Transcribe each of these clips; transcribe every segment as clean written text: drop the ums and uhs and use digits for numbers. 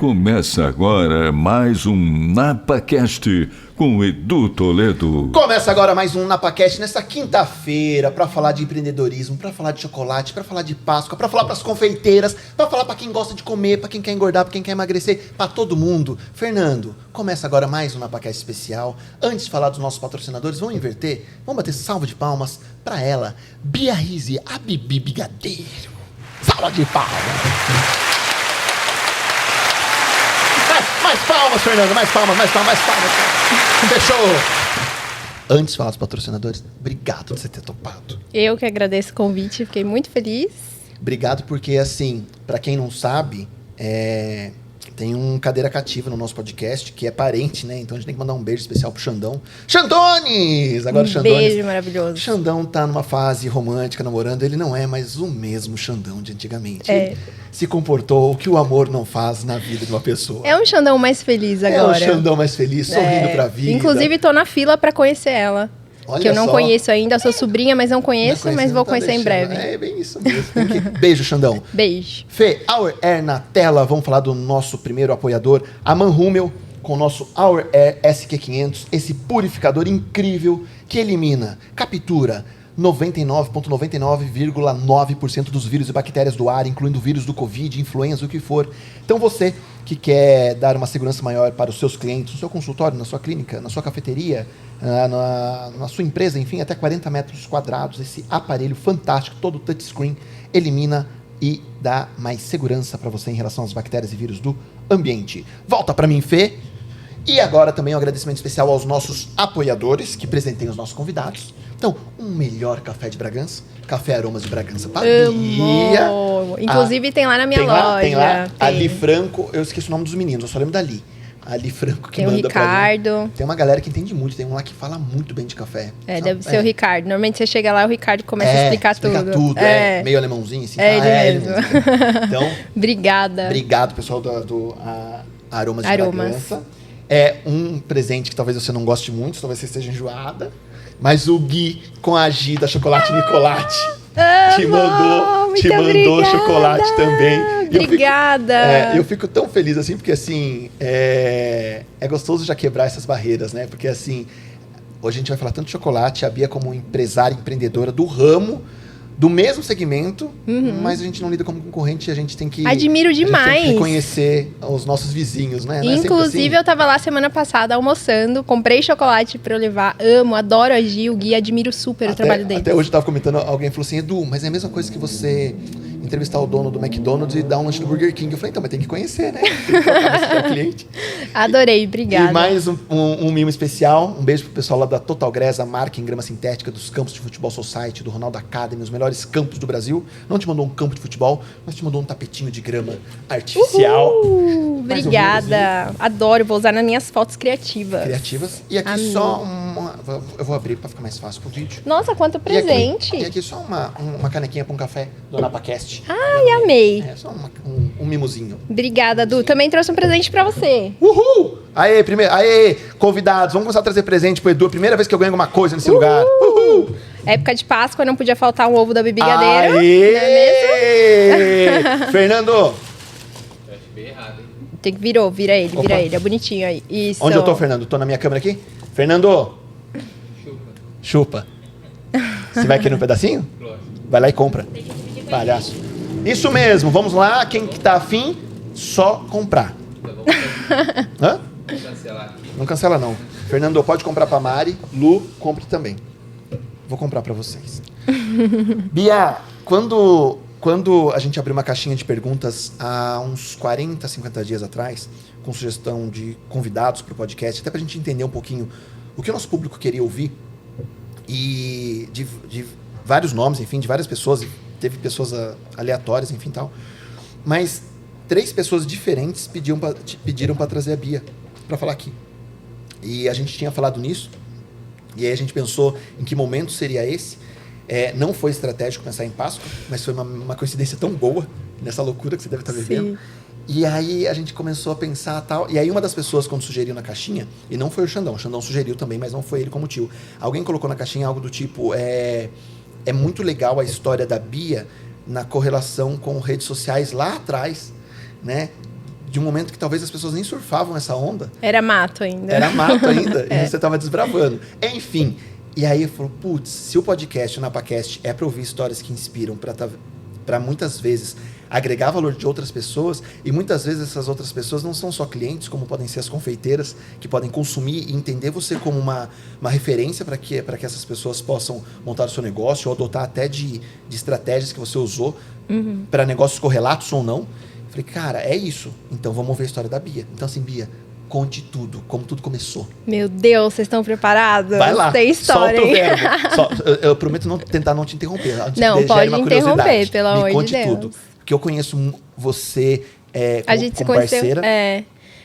Começa agora mais um NapaCast com o Edu Toledo. Começa agora mais um NapaCast nessa quinta-feira para falar de empreendedorismo, para falar de chocolate, para falar de Páscoa, para falar para as confeiteiras, para falar para quem gosta de comer, para quem quer engordar, para quem quer emagrecer, para todo mundo. Fernando, começa agora mais um NapaCast especial. Antes de falar dos nossos patrocinadores, vamos inverter, vamos bater salva de palmas para ela, Bia Rizzi, a Bibi Brigadeiro. Salva de palmas. Mais palmas, Fernando, mais palmas. Fechou! Antes de falar dos patrocinadores, obrigado por você ter topado. Eu que agradeço o convite, fiquei muito feliz. Obrigado porque, assim, pra quem não sabe, tem um cadeira cativa no nosso podcast, que é parente, né? Então a gente tem que mandar um beijo especial pro Xandão. Xandones! Agora Xandones. Beijo maravilhoso. Xandão tá numa fase romântica, namorando. Ele não é mais o mesmo Xandão de antigamente. É. Ele se comportou o que o amor não faz na vida de uma pessoa. É um Xandão mais feliz agora. É um Xandão mais feliz, sorrindo pra vida. Inclusive, tô na fila pra conhecer ela. Olha que eu não só. conheço ainda, sou sobrinha, mas não conheço, mas vou conhecer em breve. É bem isso mesmo. Beijo, Xandão. Beijo. Fê, Our Air na tela. Vamos falar do nosso primeiro apoiador, a Manhumel, com o nosso Our Air SQ500, esse purificador incrível que elimina, captura 99,9% dos vírus e bactérias do ar, incluindo o vírus do Covid, influenza, o que for. Então você que quer dar uma segurança maior para os seus clientes, no seu consultório, na sua clínica, na sua cafeteria, na sua empresa, enfim, até 40 metros quadrados, esse aparelho fantástico, todo touchscreen, elimina e dá mais segurança para você em relação às bactérias e vírus do ambiente. Volta para mim, Fê. E agora também um agradecimento especial aos nossos apoiadores que presenteiam os nossos convidados. Então, um melhor café de Bragança, Café Aromas de Bragança para Bia. Inclusive tem lá na minha loja. Tem lá. A Li Franco, eu esqueci o nome dos meninos, eu só lembro da Li. A Li Franco que tem manda o Ricardo. Pra mim. Tem uma galera que entende muito, tem um lá que fala muito bem de café. Deve ser o Ricardo. Normalmente você chega lá e o Ricardo começa a explicar tudo. Meio alemãozinho, assim. Ele mesmo. Então, Obrigada. Obrigado, pessoal do Aromas de Bragança. É um presente que talvez você não goste muito, talvez você esteja enjoada. Mas o Gui com a Gi da Chocolate Nicolate te mandou chocolate também. Obrigada. Eu fico tão feliz assim, porque assim, é gostoso já quebrar essas barreiras, né? Porque assim, hoje a gente vai falar tanto de chocolate, a Bia como empresária, empreendedora do ramo, do mesmo segmento, mas a gente não lida como concorrente, a gente tem que... Admiro demais. A gente tem que reconhecer os nossos vizinhos, né? Não Inclusive, assim? Eu tava lá semana passada almoçando, comprei chocolate pra eu levar, amo, adoro a Gi, o Gui, admiro super o trabalho dele. Até hoje eu tava comentando, alguém falou assim, Edu, mas é a mesma coisa que você entrevistar o dono do McDonald's e dar um lanche do Burger King. Eu falei, então, mas tem que conhecer, né? Tem que falar com o cliente. Adorei, obrigada. E mais um mimo especial, um beijo pro pessoal lá da Total Grass, a marca em grama sintética dos campos de futebol Society, do Ronaldo Academy, os melhores campos do Brasil. Não te mandou um campo de futebol, mas te mandou um tapetinho de grama artificial. Obrigada. Adoro, vou usar nas minhas fotos criativas. E aqui só eu vou abrir pra ficar mais fácil pro vídeo. Nossa, quanto presente. E aqui só uma canequinha pra um café do NapaCast. Ai, amei. É só um mimozinho. Obrigada, Du. Também trouxe um presente pra você. Uhul! Aê, convidados, vamos começar a trazer presente pro Edu. Primeira vez que eu ganho alguma coisa nesse lugar. Uhul! Época de Páscoa, não podia faltar um ovo da Bibi Brigadeiro. Aê! Não é mesmo? Fernando! Eu acho bem errado, hein? Tem que vira ele. É bonitinho aí. Isso. Onde eu tô, Fernando? Tô na minha câmera aqui? Fernando! Chupa. Você vai querer um pedacinho? Vai lá e compra. Palhaço. Isso mesmo, vamos lá. Quem que tá afim, só comprar. Hã? Vou cancelar aqui. Não cancela, não. Fernando, pode comprar pra Mari. Lu, compre também. Vou comprar pra vocês. Bia, quando a gente abriu uma caixinha de perguntas há uns 40, 50 dias atrás, com sugestão de convidados pro podcast, até pra gente entender um pouquinho o que o nosso público queria ouvir, e de vários nomes, enfim, de várias pessoas, teve pessoas aleatórias, enfim, tal. Mas 3 pessoas diferentes pediram para trazer a Bia para falar aqui. E a gente tinha falado nisso, e aí a gente pensou em que momento seria esse. Não foi estratégico pensar em Páscoa, mas foi uma coincidência tão boa, nessa loucura que você deve estar vivendo. Sim. E aí a gente começou a pensar tal. E aí uma das pessoas, quando sugeriu na caixinha, e não foi o Xandão sugeriu também, mas não foi ele como tio. Alguém colocou na caixinha algo do tipo, é muito legal a história da Bia na correlação com redes sociais lá atrás, né? de um momento que talvez as pessoas nem surfavam essa onda. Era mato ainda. Era mato ainda, e você tava desbravando. Enfim, e aí eu falo, putz, se o podcast, o NapaCast, é pra ouvir histórias que inspiram, pra muitas vezes agregar valor de outras pessoas, e muitas vezes essas outras pessoas não são só clientes, como podem ser as confeiteiras, que podem consumir e entender você como uma referência para que essas pessoas possam montar o seu negócio, ou adotar até de estratégias que você usou para negócios correlatos ou não. Eu falei, cara, é isso. Então vamos ver a história da Bia. Então assim, Bia, conte tudo, como tudo começou. Meu Deus, vocês estão preparados? Vai lá, Tem história, solta o hein? verbo. Eu prometo tentar não te interromper. Não, pode interromper, pelo amor de conte Deus. tudo. Porque eu conheço você A gente se como conheceu, parceira.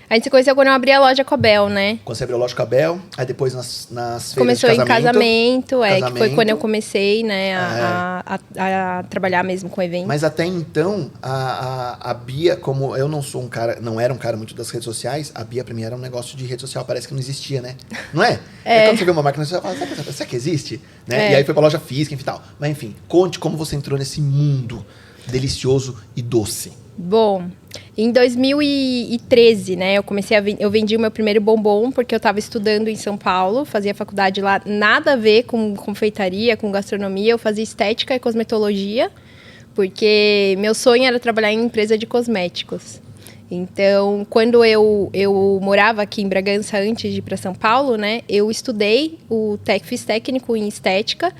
a gente se conheceu quando eu abri a loja Cobel, né? Quando você abriu a loja Cabel, aí depois nas feiras Começou de em casamento, que foi quando eu casamento. comecei, né, a trabalhar mesmo com evento. Mas até então, a Bia, como eu não sou um cara, não era um cara muito das redes sociais, a Bia pra mim era um negócio de rede social, parece que não existia, né? Não é? É quando você vê uma máquina, você fala, será que existe? Né? E aí foi pra loja física, enfim, tal. Mas enfim, conte como você entrou nesse mundo delicioso e doce. Bom, em 2013, né, eu vendi o meu primeiro bombom, porque eu estava estudando em São Paulo, fazia faculdade lá, nada a ver com confeitaria, com gastronomia, eu fazia estética e cosmetologia, porque meu sonho era trabalhar em empresa de cosméticos. Então, quando eu morava aqui em Bragança, antes de ir para São Paulo, né, eu estudei fiz técnico em estética,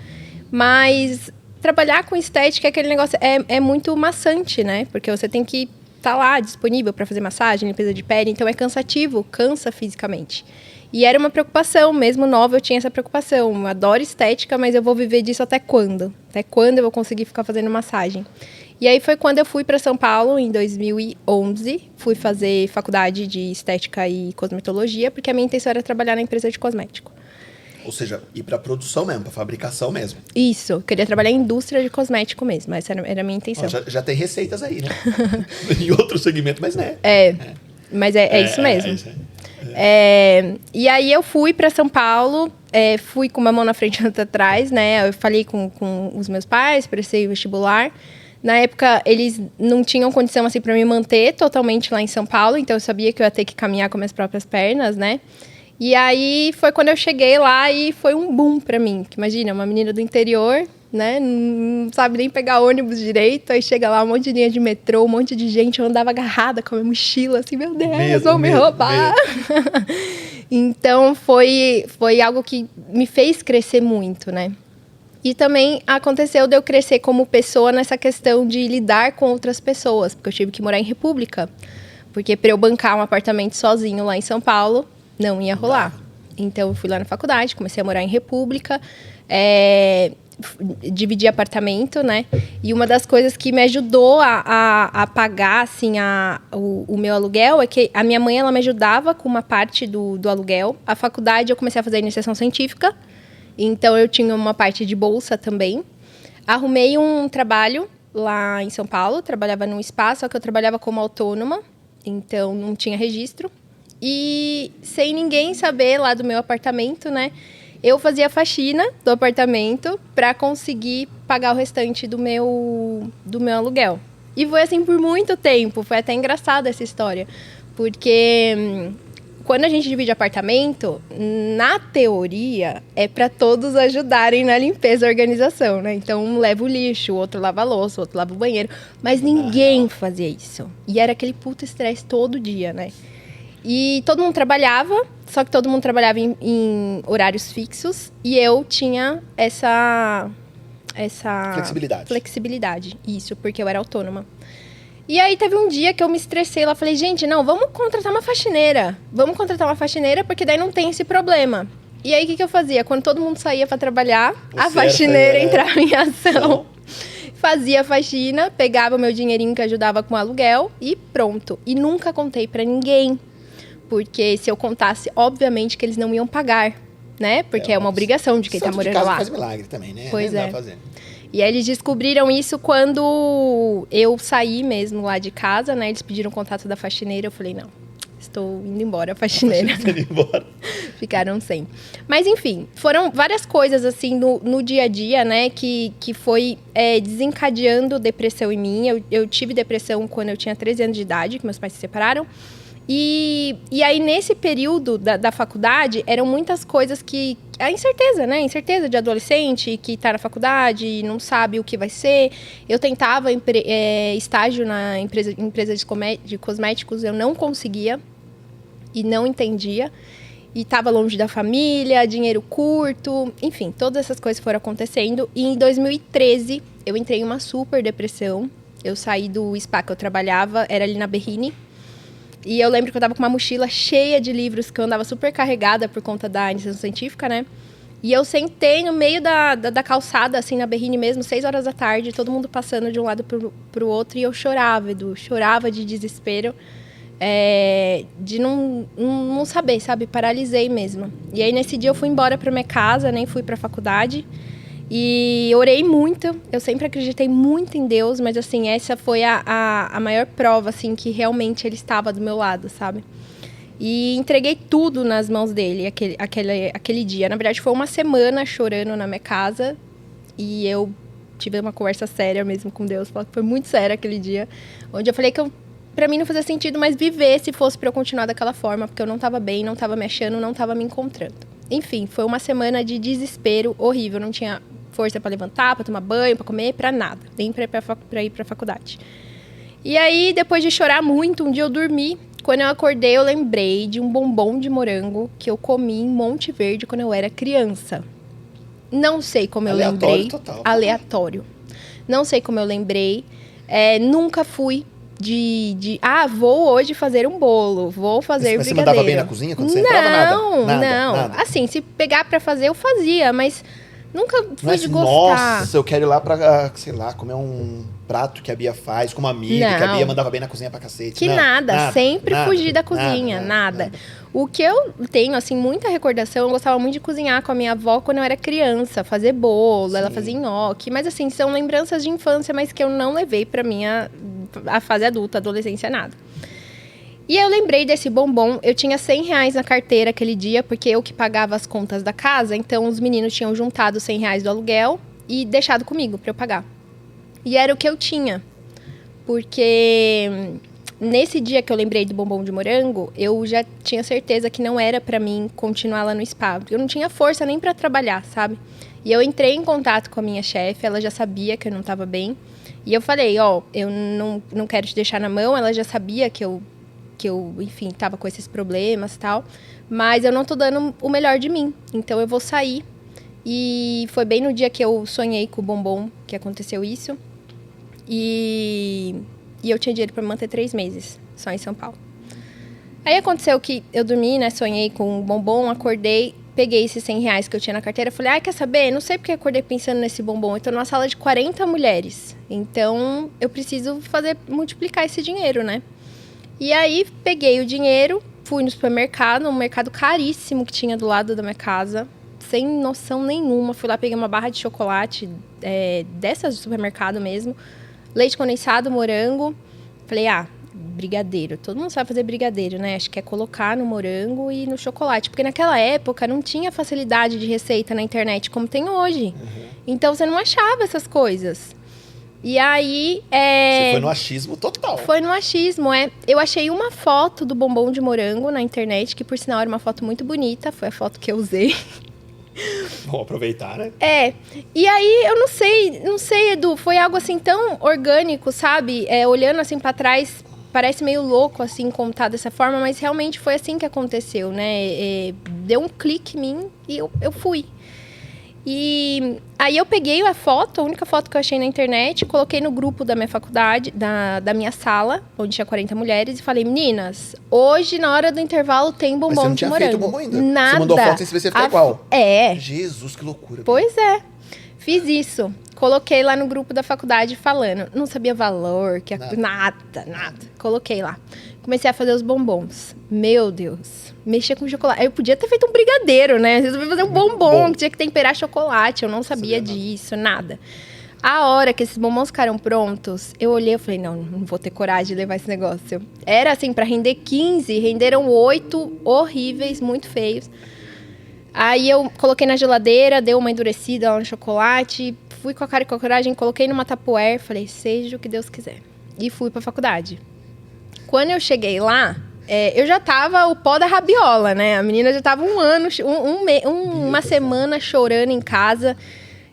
mas trabalhar com estética, aquele negócio é muito maçante, né? Porque você tem que estar lá disponível para fazer massagem, limpeza de pele, então é cansativo, cansa fisicamente. E era uma preocupação, mesmo nova eu tinha essa preocupação. Eu adoro estética, mas eu vou viver disso até quando? Até quando eu vou conseguir ficar fazendo massagem? E aí foi quando eu fui para São Paulo, em 2011, fui fazer faculdade de estética e cosmetologia, porque a minha intenção era trabalhar na empresa de cosmético. Ou seja, ir pra produção mesmo, pra fabricação mesmo. Isso, eu queria trabalhar em indústria de cosmético mesmo, essa era a minha intenção. Ó, já tem receitas aí, né? Em outro segmento, mas né? Mas é isso mesmo. E aí eu fui para São Paulo, fui com uma mão na frente e outra atrás, né? Eu falei com os meus pais, prestei vestibular. Na época, eles não tinham condição assim para me manter totalmente lá em São Paulo, então eu sabia que eu ia ter que caminhar com minhas próprias pernas, né? E aí foi quando eu cheguei lá e foi um boom pra mim. Porque imagina, uma menina do interior, né? Não sabe nem pegar ônibus direito. Aí chega lá um monte de linha de metrô, um monte de gente. Eu andava agarrada com a minha mochila, assim, meu Deus, vão me roubar. Então foi algo que me fez crescer muito, né? E também aconteceu de eu crescer como pessoa nessa questão de lidar com outras pessoas. Porque eu tive que morar em República. Porque para eu bancar um apartamento sozinho lá em São Paulo, não ia rolar. Então, eu fui lá na faculdade, comecei a morar em República, dividi apartamento, né? E uma das coisas que me ajudou a pagar, assim, o meu aluguel é que a minha mãe, ela me ajudava com uma parte do aluguel. A faculdade, eu comecei a fazer iniciação científica, então eu tinha uma parte de bolsa também. Arrumei um trabalho lá em São Paulo, trabalhava num espaço, só que eu trabalhava como autônoma, então não tinha registro. E sem ninguém saber lá do meu apartamento, né? Eu fazia faxina do apartamento para conseguir pagar o restante do meu aluguel. E foi assim por muito tempo. Foi até engraçada essa história. Porque quando a gente divide apartamento, na teoria, é para todos ajudarem na limpeza e organização, né? Então, um leva o lixo, o outro lava a louça, o outro lava o banheiro. Mas ninguém fazia isso. E era aquele puto estresse todo dia, né? E todo mundo trabalhava, só que todo mundo trabalhava em horários fixos. E eu tinha essa flexibilidade. Isso, porque eu era autônoma. E aí teve um dia que eu me estressei lá, falei, gente, não, vamos contratar uma faxineira. Vamos contratar uma faxineira, porque daí não tem esse problema. E aí o que eu fazia? Quando todo mundo saía para trabalhar, a faxineira entrava em ação. Fazia a faxina, pegava o meu dinheirinho que ajudava com o aluguel e pronto. E nunca contei para ninguém. Porque se eu contasse, obviamente que eles não iam pagar, né? Porque é uma obrigação de quem tá morando lá. Faz milagre também, né? Pois é. E aí eles descobriram isso quando eu saí mesmo lá de casa, né? Eles pediram o contato da faxineira, eu falei, não, estou indo embora, faxineira. Ficaram sem. Mas, enfim, foram várias coisas, assim, no dia a dia, né? Que foi desencadeando depressão em mim. Eu tive depressão quando eu tinha 13 anos de idade, que meus pais se separaram. E aí, nesse período da faculdade, eram muitas coisas que... A incerteza, né? Incerteza de adolescente que tá na faculdade e não sabe o que vai ser. Eu tentava estágio na empresa de cosméticos, eu não conseguia e não entendia. E estava longe da família, dinheiro curto, enfim, todas essas coisas foram acontecendo. E em 2013, eu entrei em uma super depressão. Eu saí do spa que eu trabalhava, era ali na Berrini. E eu lembro que eu tava com uma mochila cheia de livros, que eu andava super carregada por conta da iniciação científica, né? E eu sentei no meio da calçada, assim, na Berrini mesmo, 6 horas da tarde, todo mundo passando de um lado pro outro, e eu chorava, Edu, chorava de desespero, de não saber, sabe? Paralisei mesmo. E aí, nesse dia, eu fui embora pra minha casa, nem fui pra faculdade. E orei muito, eu sempre acreditei muito em Deus, mas assim, essa foi a maior prova, assim, que realmente Ele estava do meu lado, sabe? E entreguei tudo nas mãos dele aquele dia. Na verdade, foi uma semana chorando na minha casa e eu tive uma conversa séria mesmo com Deus, foi muito séria aquele dia, onde eu falei que pra mim não fazia sentido mais viver se fosse pra eu continuar daquela forma, porque eu não tava bem, não tava me achando, não tava me encontrando. Enfim, foi uma semana de desespero horrível, não tinha força pra levantar, pra tomar banho, pra comer, pra nada, nem pra ir pra faculdade. E aí, depois de chorar muito, um dia eu dormi. Quando eu acordei, eu lembrei de um bombom de morango que eu comi em Monte Verde quando eu era criança. Não sei como eu lembrei. Total. Aleatório. Não sei como eu lembrei. Nunca fui vou hoje fazer um bolo, vou fazer Mas brigadeiro. você mandava bem na cozinha quando você entrava? Nada. Assim, se pegar pra fazer, eu fazia, mas nunca fui Não de gostar. Nossa, eu quero ir lá pra, sei lá, comer um prato que a Bia faz com uma amiga, Não. que a Bia mandava bem na cozinha pra cacete. Que nada, sempre fugi da cozinha, nada. O que eu tenho, assim, muita recordação, eu gostava muito de cozinhar com a minha avó quando eu era criança, fazer bolo, ela fazia nhoque, mas assim, são lembranças de infância, mas que eu não levei pra a fase adulta, adolescência, nada. E eu lembrei desse bombom, eu tinha R$100 na carteira aquele dia, porque eu que pagava as contas da casa, então os meninos tinham juntado R$100 do aluguel e deixado comigo pra eu pagar. E era o que eu tinha, porque nesse dia que eu lembrei do bombom de morango, eu já tinha certeza que não era pra mim continuar lá no spa, porque eu não tinha força nem pra trabalhar, sabe? E eu entrei em contato com a minha chefe, ela já sabia que eu não tava bem, e eu falei, eu não quero te deixar na mão, ela já sabia que eu, enfim, tava com esses problemas e tal, mas eu não tô dando o melhor de mim, então eu vou sair. E foi bem no dia que eu sonhei com o bombom que aconteceu isso. E eu tinha dinheiro para manter 3 meses, só em São Paulo. Aí aconteceu que eu dormi, né, sonhei com o bombom, acordei, peguei esses R$100 que eu tinha na carteira, falei, quer saber? Não sei porque eu acordei pensando nesse bombom, eu tô numa sala de 40 mulheres, então eu preciso multiplicar esse dinheiro, né? E aí peguei o dinheiro, fui no supermercado, um mercado caríssimo que tinha do lado da minha casa, sem noção nenhuma, fui lá, peguei uma barra de chocolate, dessas do supermercado mesmo, leite condensado, morango. Falei, brigadeiro. Todo mundo sabe fazer brigadeiro, né? Acho que é colocar no morango e no chocolate. Porque naquela época não tinha facilidade de receita na internet como tem hoje. Uhum. Então você não achava essas coisas. E aí... Você foi no achismo total. Foi no achismo, Eu achei uma foto do bombom de morango na internet, que por sinal era uma foto muito bonita. Foi a foto que eu usei. Vamos aproveitar, né? E aí, eu não sei, Edu, foi algo assim tão orgânico, sabe? Olhando assim pra trás, parece meio louco, assim, contar dessa forma, mas realmente foi assim que aconteceu, né? Deu um clique em mim e eu fui. E aí eu peguei a foto, a única foto que eu achei na internet, coloquei no grupo da minha faculdade, da minha sala, onde tinha 40 mulheres, e falei, meninas, hoje na hora do intervalo tem bombom de morango. Mas você não tinha feito o bombom ainda? Nada. Você mandou foto sem saber se ia ficar igual. Jesus, que loucura. Pois é. Fiz isso. Coloquei lá no grupo da faculdade falando. Não sabia valor, nada. Coloquei lá. Comecei a fazer os bombons. Meu Deus. Mexer com chocolate. Eu podia ter feito um brigadeiro, né? Resolvi fazer um bombom, que tinha que temperar chocolate. Eu não sabia disso, nada. A hora que esses bombons ficaram prontos, eu olhei e falei, não vou ter coragem de levar esse negócio. Era assim, pra render 15, renderam 8 horríveis, muito feios. Aí eu coloquei na geladeira, deu uma endurecida lá no chocolate, fui com a cara e com a coragem, coloquei numa Tupperware, falei, seja o que Deus quiser. E fui pra faculdade. Quando eu cheguei lá, eu já tava o pó da rabiola, né? A menina já tava uma semana chorando em casa.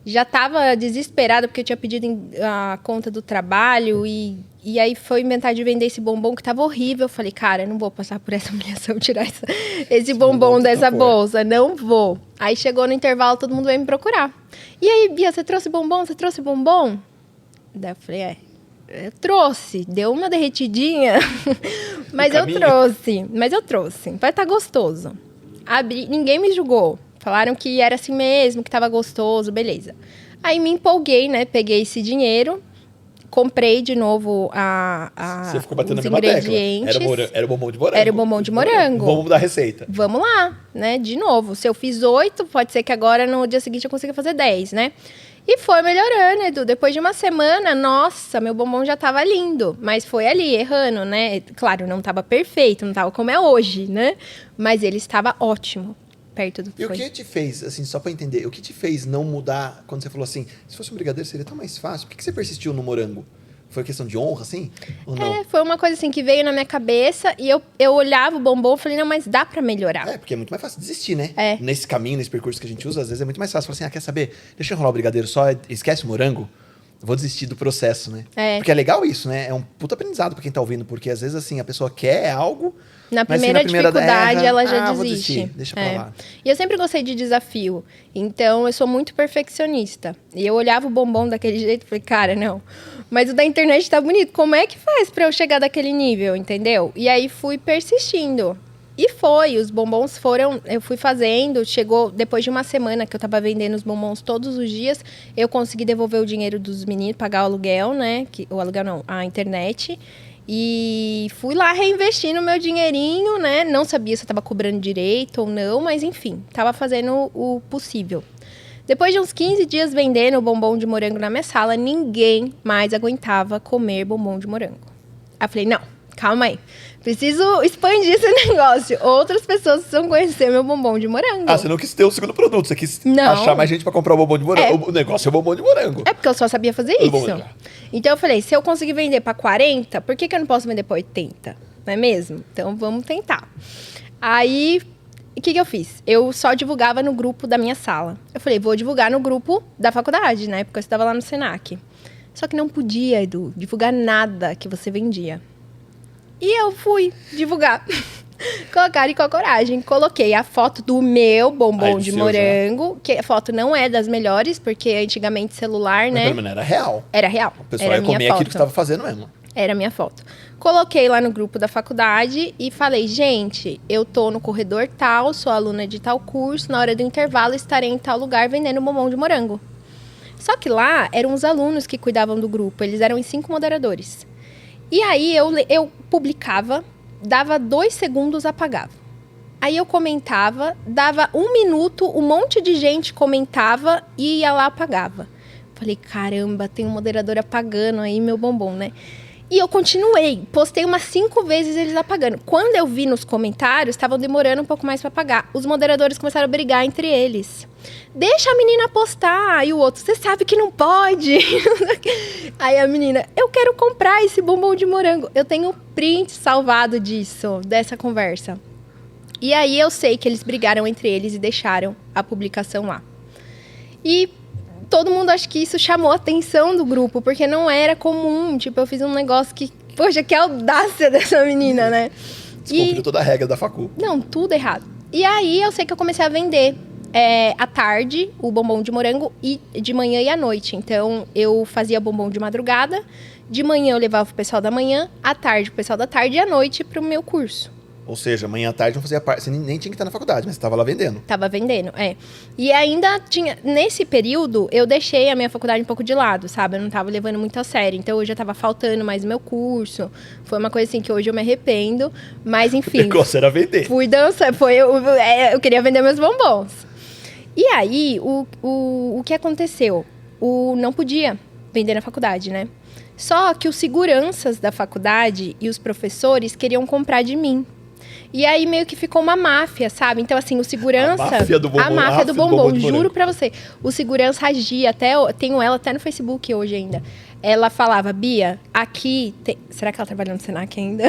Já tava desesperada porque eu tinha pedido a conta do trabalho e aí foi inventar de vender esse bombom que tava horrível. Eu falei, cara, eu não vou passar por essa humilhação, tirar esse bombom dessa bolsa. Não vou. Aí chegou no intervalo, todo mundo veio me procurar. E aí, Bia, você trouxe bombom? Você trouxe bombom? Daí eu falei, eu trouxe. Deu uma derretidinha, mas eu trouxe. Vai estar gostoso. Abri, ninguém me julgou. Falaram que era assim mesmo, que tava gostoso, beleza. Aí me empolguei, né? Peguei esse dinheiro, comprei de novo Você ficou batendo os na mesma ingredientes. tecla. Era o bombom de morango. Era o bombom de morango. Vamos mudar a receita. Vamos lá, né? De novo. Se eu fiz 8, pode ser que agora no dia seguinte eu consiga fazer 10, né? E foi melhorando, Edu. Depois de uma semana, nossa, meu bombom já tava lindo. Mas foi ali, errando, né? Claro, não tava perfeito, não tava como é hoje, né? Mas ele estava ótimo. Perto do que E foi. o que te fez, assim, só pra entender, o que te fez não mudar quando você falou assim, se fosse um brigadeiro seria tão mais fácil? Por que você persistiu no morango? Foi questão de honra, assim? Ou não? Foi uma coisa assim que veio na minha cabeça e eu olhava o bombom e falei, não, mas dá pra melhorar. Porque é muito mais fácil desistir, né? É. Nesse caminho, nesse percurso que a gente usa, às vezes é muito mais fácil. Falar assim, quer saber? Deixa eu enrolar o brigadeiro só, esquece o morango. Eu vou desistir do processo, né? Porque é legal isso, né? É um puta aprendizado pra quem tá ouvindo, porque às vezes, assim, a pessoa quer algo... Na mas primeira dificuldade, ela já vou desiste. desistir, deixa pra lá. E eu sempre gostei de desafio. Então, eu sou muito perfeccionista. E eu olhava o bombom daquele jeito e falei, cara, não. Mas o da internet tá bonito. Como é que faz pra eu chegar daquele nível, entendeu? E aí, fui persistindo. E foi. Os bombons foram... Eu fui fazendo. Chegou depois de uma semana que eu tava vendendo os bombons todos os dias. Eu consegui devolver o dinheiro dos meninos, pagar o aluguel, né? O aluguel não, a internet. E fui lá reinvestindo o meu dinheirinho, né? Não sabia se eu tava cobrando direito ou não, mas enfim, tava fazendo o possível. Depois de uns 15 dias vendendo o bombom de morango na minha sala, ninguém mais aguentava comer bombom de morango. Aí eu falei, não, calma aí. Preciso expandir esse negócio. Outras pessoas precisam conhecer meu bombom de morango. Você não quis ter o segundo produto, você quis Não. achar mais gente pra comprar o bombom de morango. O negócio é o bombom de morango. É porque eu só sabia fazer isso. Então eu falei, se eu conseguir vender pra 40, por que eu não posso vender pra 80? Não é mesmo? Então vamos tentar. Aí, o que eu fiz? Eu só divulgava no grupo da minha sala. Eu falei, vou divulgar no grupo da faculdade, né? Porque eu estava lá no Senac. Só que não podia, Edu, divulgar nada que você vendia. E eu fui divulgar. Com a cara e com a coragem. Coloquei a foto do meu bombom de morango, que a foto não é das melhores, porque antigamente celular, né? Pelo menos era real. Era real. O pessoal ia comer aquilo que você estava fazendo mesmo. Era a minha foto. Coloquei lá no grupo da faculdade e falei, gente, eu tô no corredor tal, sou aluna de tal curso, na hora do intervalo estarei em tal lugar vendendo bombom de morango. Só que lá eram os alunos que cuidavam do grupo, eles eram em 5 moderadores. E aí eu publicava, dava 2 segundos, apagava. Aí eu comentava, dava 1 minuto, um monte de gente comentava e ia lá, apagava. Falei, caramba, tem um moderador apagando aí meu bombom, né? E eu continuei, postei umas 5 vezes eles apagando. Quando eu vi nos comentários, estavam demorando um pouco mais para apagar. Os moderadores começaram a brigar entre eles. Deixa a menina postar. E o outro, você sabe que não pode. Aí a menina, eu quero comprar esse bombom de morango. Eu tenho print salvado disso, dessa conversa. E aí eu sei que eles brigaram entre eles e deixaram a publicação lá. E todo mundo, acho que isso chamou a atenção do grupo, porque não era comum. Tipo, eu fiz um negócio que... Poxa, que audácia dessa menina, né? Descumpriu toda a regra da facu. Não, tudo errado. E aí, eu sei que eu comecei a vender à tarde o bombom de morango e de manhã e à noite. Então, eu fazia bombom de madrugada. De manhã, eu levava o pessoal da manhã. À tarde, o pessoal da tarde. E à noite, pro meu curso. Ou seja, manhã à tarde não fazia parte. Você nem tinha que estar na faculdade, mas você estava lá vendendo. Tava vendendo, E ainda tinha... Nesse período, eu deixei a minha faculdade um pouco de lado, sabe? Eu não tava levando muito a sério. Então, eu já tava faltando mais o meu curso. Foi uma coisa assim que hoje eu me arrependo. Mas, enfim... O negócio era vender. Fui dançar. Eu queria vender meus bombons. E aí, o que aconteceu? Não podia vender na faculdade, né? Só que os seguranças da faculdade e os professores queriam comprar de mim. E aí meio que ficou uma máfia, sabe? Então, assim, o segurança... A máfia do bombom. A máfia do bombom, bombom de juro morango. pra você. O segurança agia, tenho ela até no Facebook hoje ainda. Ela falava, Bia, aqui... Será que ela trabalha no Senac ainda?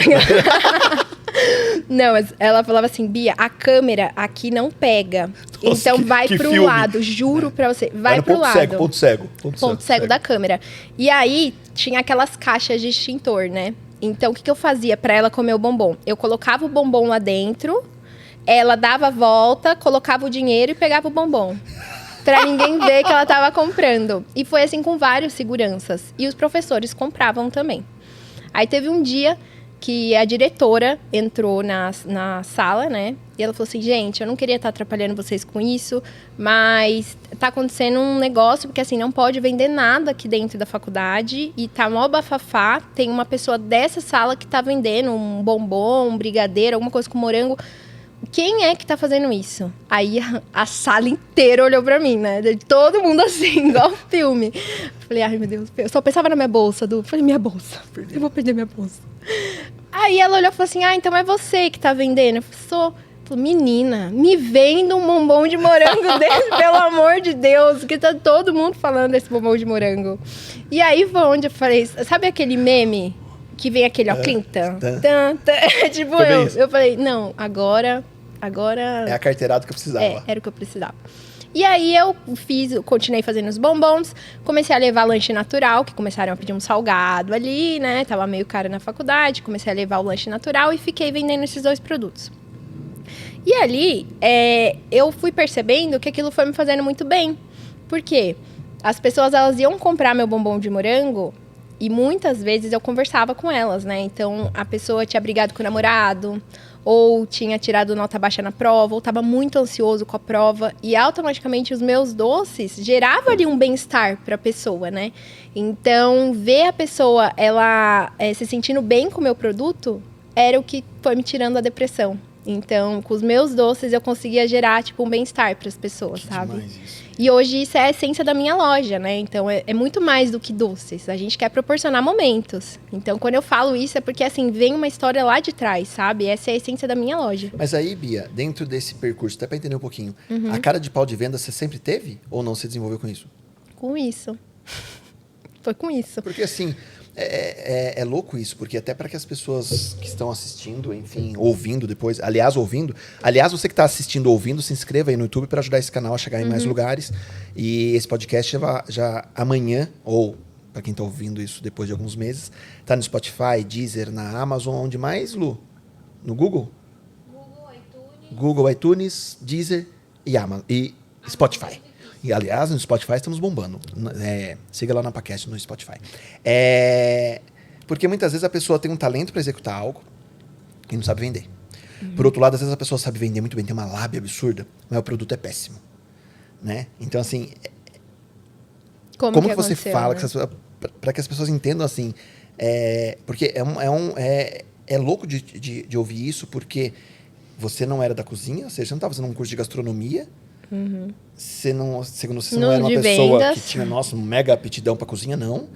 Não, mas ela falava assim, Bia, a câmera aqui não pega. Nossa, então que- vai que pro filme. lado, juro pra você. Vai Era pro lado. ponto cego. Ponto cego da câmera. E aí, tinha aquelas caixas de extintor, né? Então, o que eu fazia pra ela comer o bombom? Eu colocava o bombom lá dentro, ela dava a volta, colocava o dinheiro e pegava o bombom. Pra ninguém ver que ela tava comprando. E foi assim com vários seguranças. E os professores compravam também. Aí teve um dia que a diretora entrou na sala, né? E ela falou assim, gente, eu não queria estar atrapalhando vocês com isso, mas tá acontecendo um negócio, porque assim, não pode vender nada aqui dentro da faculdade, e tá mó bafafá, tem uma pessoa dessa sala que tá vendendo um bombom, um brigadeiro, alguma coisa com morango. Quem é que tá fazendo isso? Aí a sala inteira olhou pra mim, né? Todo mundo assim, igual filme. Falei, ai meu Deus, eu só pensava na minha bolsa, Falei, minha bolsa, eu vou perder minha bolsa. Aí ela olhou e falou assim, então é você que tá vendendo? Eu falei, sou. Falei, menina, me venda um bombom de morango desse, pelo amor de Deus, que tá todo mundo falando desse bombom de morango. E aí foi onde eu falei, sabe aquele meme que vem aquele ó, Clinton? Tipo, Foi bem isso. eu falei, não, agora... É a carteirada que eu precisava. Era o que eu precisava. E aí eu continuei fazendo os bombons, comecei a levar lanche natural, que começaram a pedir um salgado ali, né? Tava meio caro na faculdade, comecei a levar o lanche natural e fiquei vendendo esses 2 produtos. E ali, eu fui percebendo que aquilo foi me fazendo muito bem. Por quê? As pessoas, elas iam comprar meu bombom de morango e muitas vezes eu conversava com elas, né? Então, a pessoa tinha brigado com o namorado, ou tinha tirado nota baixa na prova, ou estava muito ansioso com a prova, e automaticamente os meus doces geravam ali um bem-estar para a pessoa, né? Então, ver a pessoa, ela se sentindo bem com o meu produto, era o que foi me tirando a depressão. Então, com os meus doces, eu conseguia gerar, tipo, um bem-estar para as pessoas, sabe? Demais isso. E hoje isso é a essência da minha loja, né? Então, é muito mais do que doces. A gente quer proporcionar momentos. Então, quando eu falo isso, é porque, assim, vem uma história lá de trás, sabe? Essa é a essência da minha loja. Mas aí, Bia, dentro desse percurso, até para entender um pouquinho, a cara de pau de venda você sempre teve ou não se desenvolveu com isso? Com isso. Foi com isso. Porque assim, é louco isso, porque até para que as pessoas que estão assistindo, enfim, ouvindo depois, aliás, você que está assistindo ouvindo, se inscreva aí no YouTube para ajudar esse canal a chegar em mais lugares. E esse podcast já amanhã, ou para quem está ouvindo isso depois de alguns meses, tá no Spotify, Deezer, na Amazon, onde mais, Lu? No Google? Google, iTunes, Deezer e Spotify. E, aliás, no Spotify estamos bombando. Siga lá na Podcast no Spotify. Porque muitas vezes a pessoa tem um talento para executar algo e não sabe vender. Por outro lado, às vezes a pessoa sabe vender muito bem, tem uma lábia absurda, mas o produto é péssimo. Né? Então, assim, como que você fala para que as pessoas entendam assim? Porque é louco de ouvir isso, porque você não era da cozinha, ou seja, você não estava fazendo um curso de gastronomia. Você não era uma pessoa vendas. que tinha um mega aptidão para cozinha, não.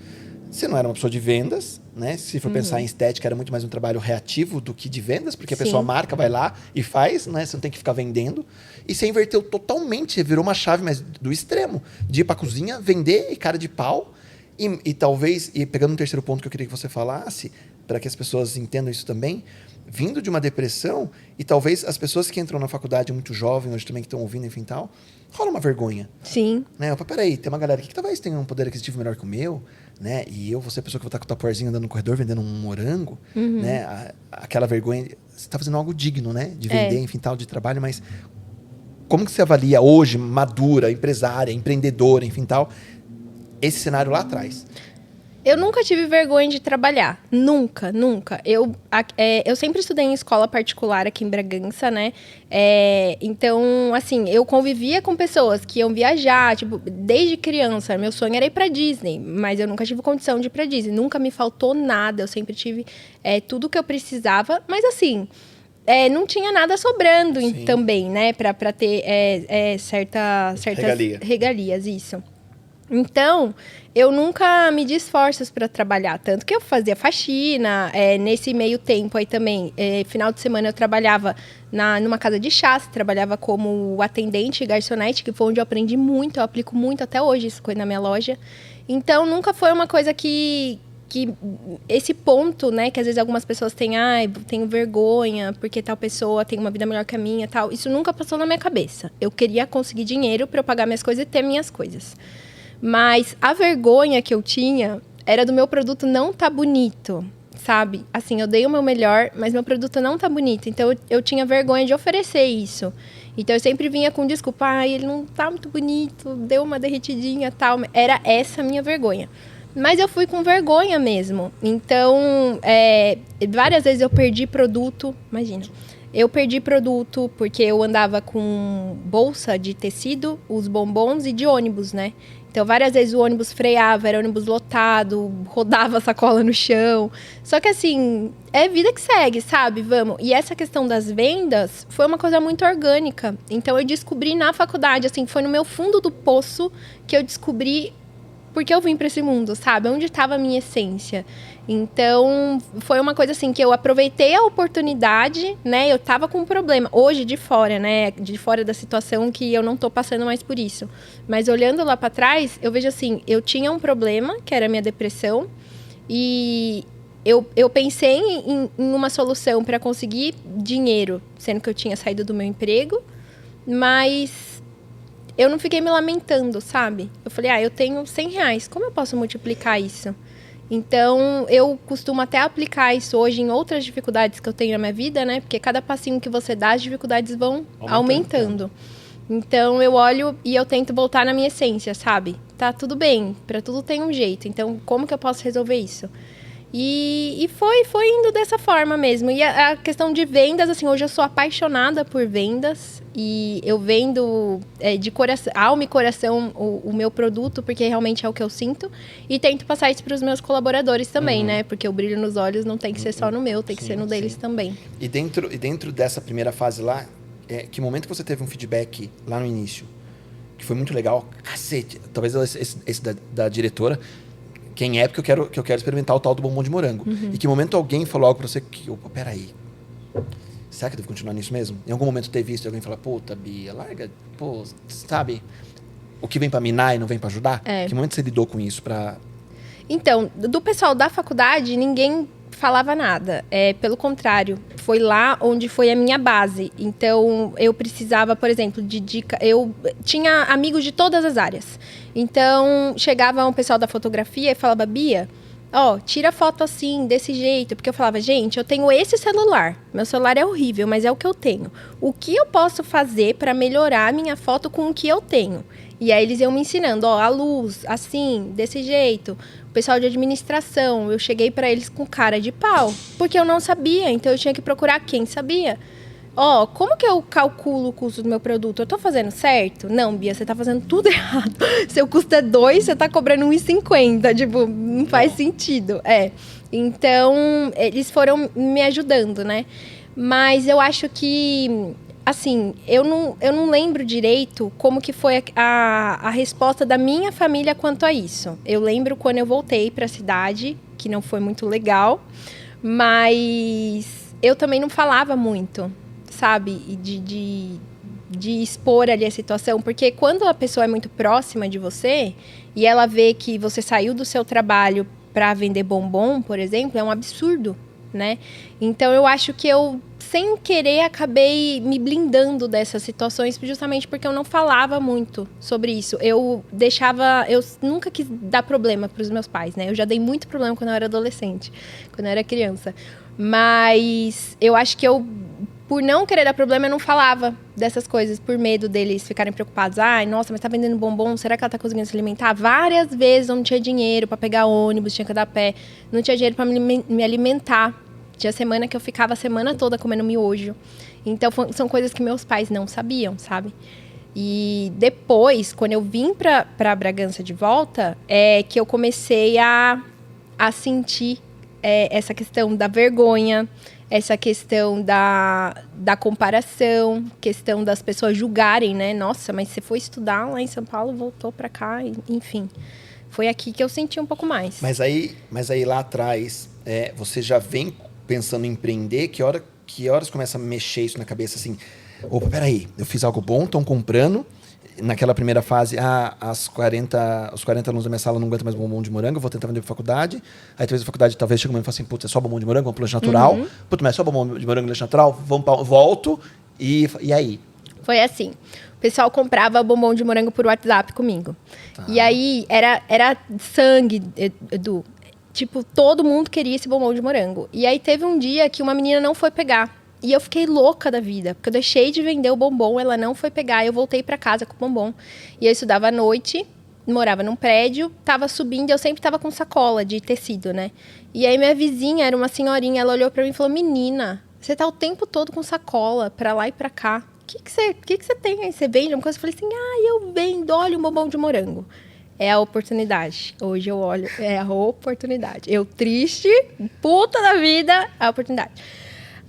Você não era uma pessoa de vendas, né? Se for pensar em estética, era muito mais um trabalho reativo do que de vendas, porque a pessoa marca, vai lá e faz, né? Você não tem que ficar vendendo. E você inverteu totalmente, você virou uma chave mas do extremo, de ir para cozinha, vender e cara de pau. E talvez, e pegando um terceiro ponto que eu queria que você falasse, para que as pessoas entendam isso também, vindo de uma depressão, e talvez as pessoas que entram na faculdade muito jovem, hoje também que estão ouvindo, enfim tal, rola uma vergonha. Sim. Né? Opa, peraí, tem uma galera aqui que talvez tenha um poder aquisitivo melhor que o meu, né? E eu vou ser a pessoa que vou estar com o tapuarzinho andando no corredor vendendo um morango, né? Aquela vergonha, você está fazendo algo digno, né? De vender, enfim tal, de trabalho, mas como que você avalia hoje, madura, empresária, empreendedora, enfim tal, esse cenário lá atrás? Eu nunca tive vergonha de trabalhar. Nunca, nunca. Eu sempre estudei em escola particular aqui em Bragança, né? Então, assim, eu convivia com pessoas que iam viajar, tipo, desde criança. Meu sonho era ir pra Disney, mas eu nunca tive condição de ir pra Disney. Nunca me faltou nada. Eu sempre tive tudo que eu precisava. Mas, assim, não tinha nada sobrando também, né? Pra ter certas Regalia. regalias, isso. Então, eu nunca medi esforços para trabalhar. Tanto que eu fazia faxina, nesse meio tempo aí também. Final de semana eu trabalhava numa casa de chás, trabalhava como atendente e garçonete, que foi onde eu aprendi muito, eu aplico muito até hoje isso na minha loja. Então, nunca foi uma coisa que esse ponto, né, que às vezes algumas pessoas têm, tenho vergonha porque tal pessoa tem uma vida melhor que a minha, tal. Isso nunca passou na minha cabeça. Eu queria conseguir dinheiro para eu pagar minhas coisas e ter minhas coisas. Mas a vergonha que eu tinha era do meu produto não tá bonito, sabe? Assim, eu dei o meu melhor, mas meu produto não tá bonito. Então, eu tinha vergonha de oferecer isso. Então, eu sempre vinha com desculpa, ele não tá muito bonito, deu uma derretidinha, tal. Era essa a minha vergonha. Mas eu fui com vergonha mesmo. Então, várias vezes eu perdi produto. Imagina. Eu perdi produto porque eu andava com bolsa de tecido, os bombons e de ônibus, né? Então, várias vezes o ônibus freava, era ônibus lotado, rodava a sacola no chão. Só que, assim, é vida que segue, sabe? Vamos. E essa questão das vendas foi uma coisa muito orgânica. Então, eu descobri na faculdade, assim, foi no meu fundo do poço que eu descobri porque eu vim para esse mundo, sabe? Onde estava a minha essência. Então, foi uma coisa assim que eu aproveitei a oportunidade, né? Eu tava com um problema. Hoje, de fora, né? De fora da situação que eu não tô passando mais por isso. Mas olhando lá para trás, eu vejo assim, eu tinha um problema, que era a minha depressão. E eu pensei em uma solução para conseguir dinheiro, sendo que eu tinha saído do meu emprego. Mas eu não fiquei me lamentando, sabe? Eu falei, eu tenho R$100, como eu posso multiplicar isso? Então, eu costumo até aplicar isso hoje em outras dificuldades que eu tenho na minha vida, né? Porque cada passinho que você dá, as dificuldades vão aumentando. Então, eu olho e eu tento voltar na minha essência, sabe? Tá tudo bem, pra tudo tem um jeito. Então, como que eu posso resolver isso? E foi indo dessa forma mesmo. E a questão de vendas, assim, hoje eu sou apaixonada por vendas. E eu vendo de coração, alma e coração o meu produto, porque realmente é o que eu sinto. E tento passar isso para os meus colaboradores também, né? Porque o brilho nos olhos não tem que ser só no meu, tem que ser no deles também. E dentro dessa primeira fase lá, que momento que você teve um feedback lá no início? Que foi muito legal, cacete. Talvez esse da diretora... Quem é, porque eu quero experimentar o tal do bombom de morango. E que momento alguém falou algo pra você que... Opa, peraí. Será que eu devo continuar nisso mesmo? Em algum momento teve isso e alguém fala... Puta, Bia, larga... Pô, sabe? O que vem pra minar e não vem pra ajudar? Que momento você lidou com isso pra... Então, do pessoal da faculdade, ninguém falava nada. Pelo contrário, foi lá onde foi a minha base. Então, eu precisava, por exemplo, de dica... Eu tinha amigos de todas as áreas. Então, chegava um pessoal da fotografia e falava, Bia, tira foto assim, desse jeito. Porque eu falava, gente, eu tenho esse celular. Meu celular é horrível, mas é o que eu tenho. O que eu posso fazer para melhorar a minha foto com o que eu tenho? E aí, eles iam me ensinando, a luz, assim, desse jeito. O pessoal de administração, eu cheguei para eles com cara de pau. Porque eu não sabia, então eu tinha que procurar quem sabia. Como que eu calculo o custo do meu produto? Eu tô fazendo certo? Não, Bia, você tá fazendo tudo errado. Seu custo é 2, você tá cobrando 1,50. Tipo, não faz sentido. Então, eles foram me ajudando, né? Mas eu acho que, assim, eu não lembro direito como que foi a resposta da minha família quanto a isso. Eu lembro quando eu voltei pra cidade, que não foi muito legal. Mas eu também não falava muito, sabe, de expor ali a situação, porque quando a pessoa é muito próxima de você e ela vê que você saiu do seu trabalho para vender bombom, por exemplo, é um absurdo, né? Então eu acho que eu, sem querer, acabei me blindando dessas situações, justamente porque eu não falava muito sobre isso. Eu nunca quis dar problema para os meus pais, né? Eu já dei muito problema quando eu era adolescente, quando eu era criança. Mas eu acho que por não querer dar problema, eu não falava dessas coisas, por medo deles ficarem preocupados. Nossa, mas tá vendendo bombom, será que ela tá conseguindo se alimentar? Várias vezes eu não tinha dinheiro para pegar ônibus, tinha que dar a pé, não tinha dinheiro para me alimentar. Tinha semana que eu ficava a semana toda comendo miojo. Então, são coisas que meus pais não sabiam, sabe? E depois, quando eu vim pra Bragança de volta, que eu comecei a sentir essa questão da vergonha, essa questão da comparação, questão das pessoas julgarem, né? Nossa, mas você foi estudar lá em São Paulo, voltou para cá, enfim. Foi aqui que eu senti um pouco mais. Mas aí lá atrás, você já vem pensando em empreender? Que horas começa a mexer isso na cabeça assim? Opa, peraí, eu fiz algo bom, estão comprando. Naquela primeira fase, os 40 alunos da minha sala não aguentam mais bombom de morango, eu vou tentar vender para faculdade. Aí talvez a faculdade chega um momento e fala assim, putz, é só bombom de morango, vamos pro lanche natural. Putz, mas é só bombom de morango e lanche natural, volto. E aí? Foi assim. O pessoal comprava bombom de morango por WhatsApp comigo. Tá. E aí, era sangue, Edu. Tipo, todo mundo queria esse bombom de morango. E aí, teve um dia que uma menina não foi pegar. E eu fiquei louca da vida, porque eu deixei de vender o bombom, ela não foi pegar. Eu voltei pra casa com o bombom. E eu estudava à noite, morava num prédio, tava subindo, eu sempre tava com sacola de tecido, né? E aí, minha vizinha, era uma senhorinha, ela olhou pra mim e falou, menina, você tá o tempo todo com sacola, pra lá e pra cá. O que você tem aí? Você vende uma coisa? Eu falei assim, eu vendo, olha um bombom de morango. É a oportunidade. Hoje eu olho, é a oportunidade. Eu triste, puta da vida, a oportunidade.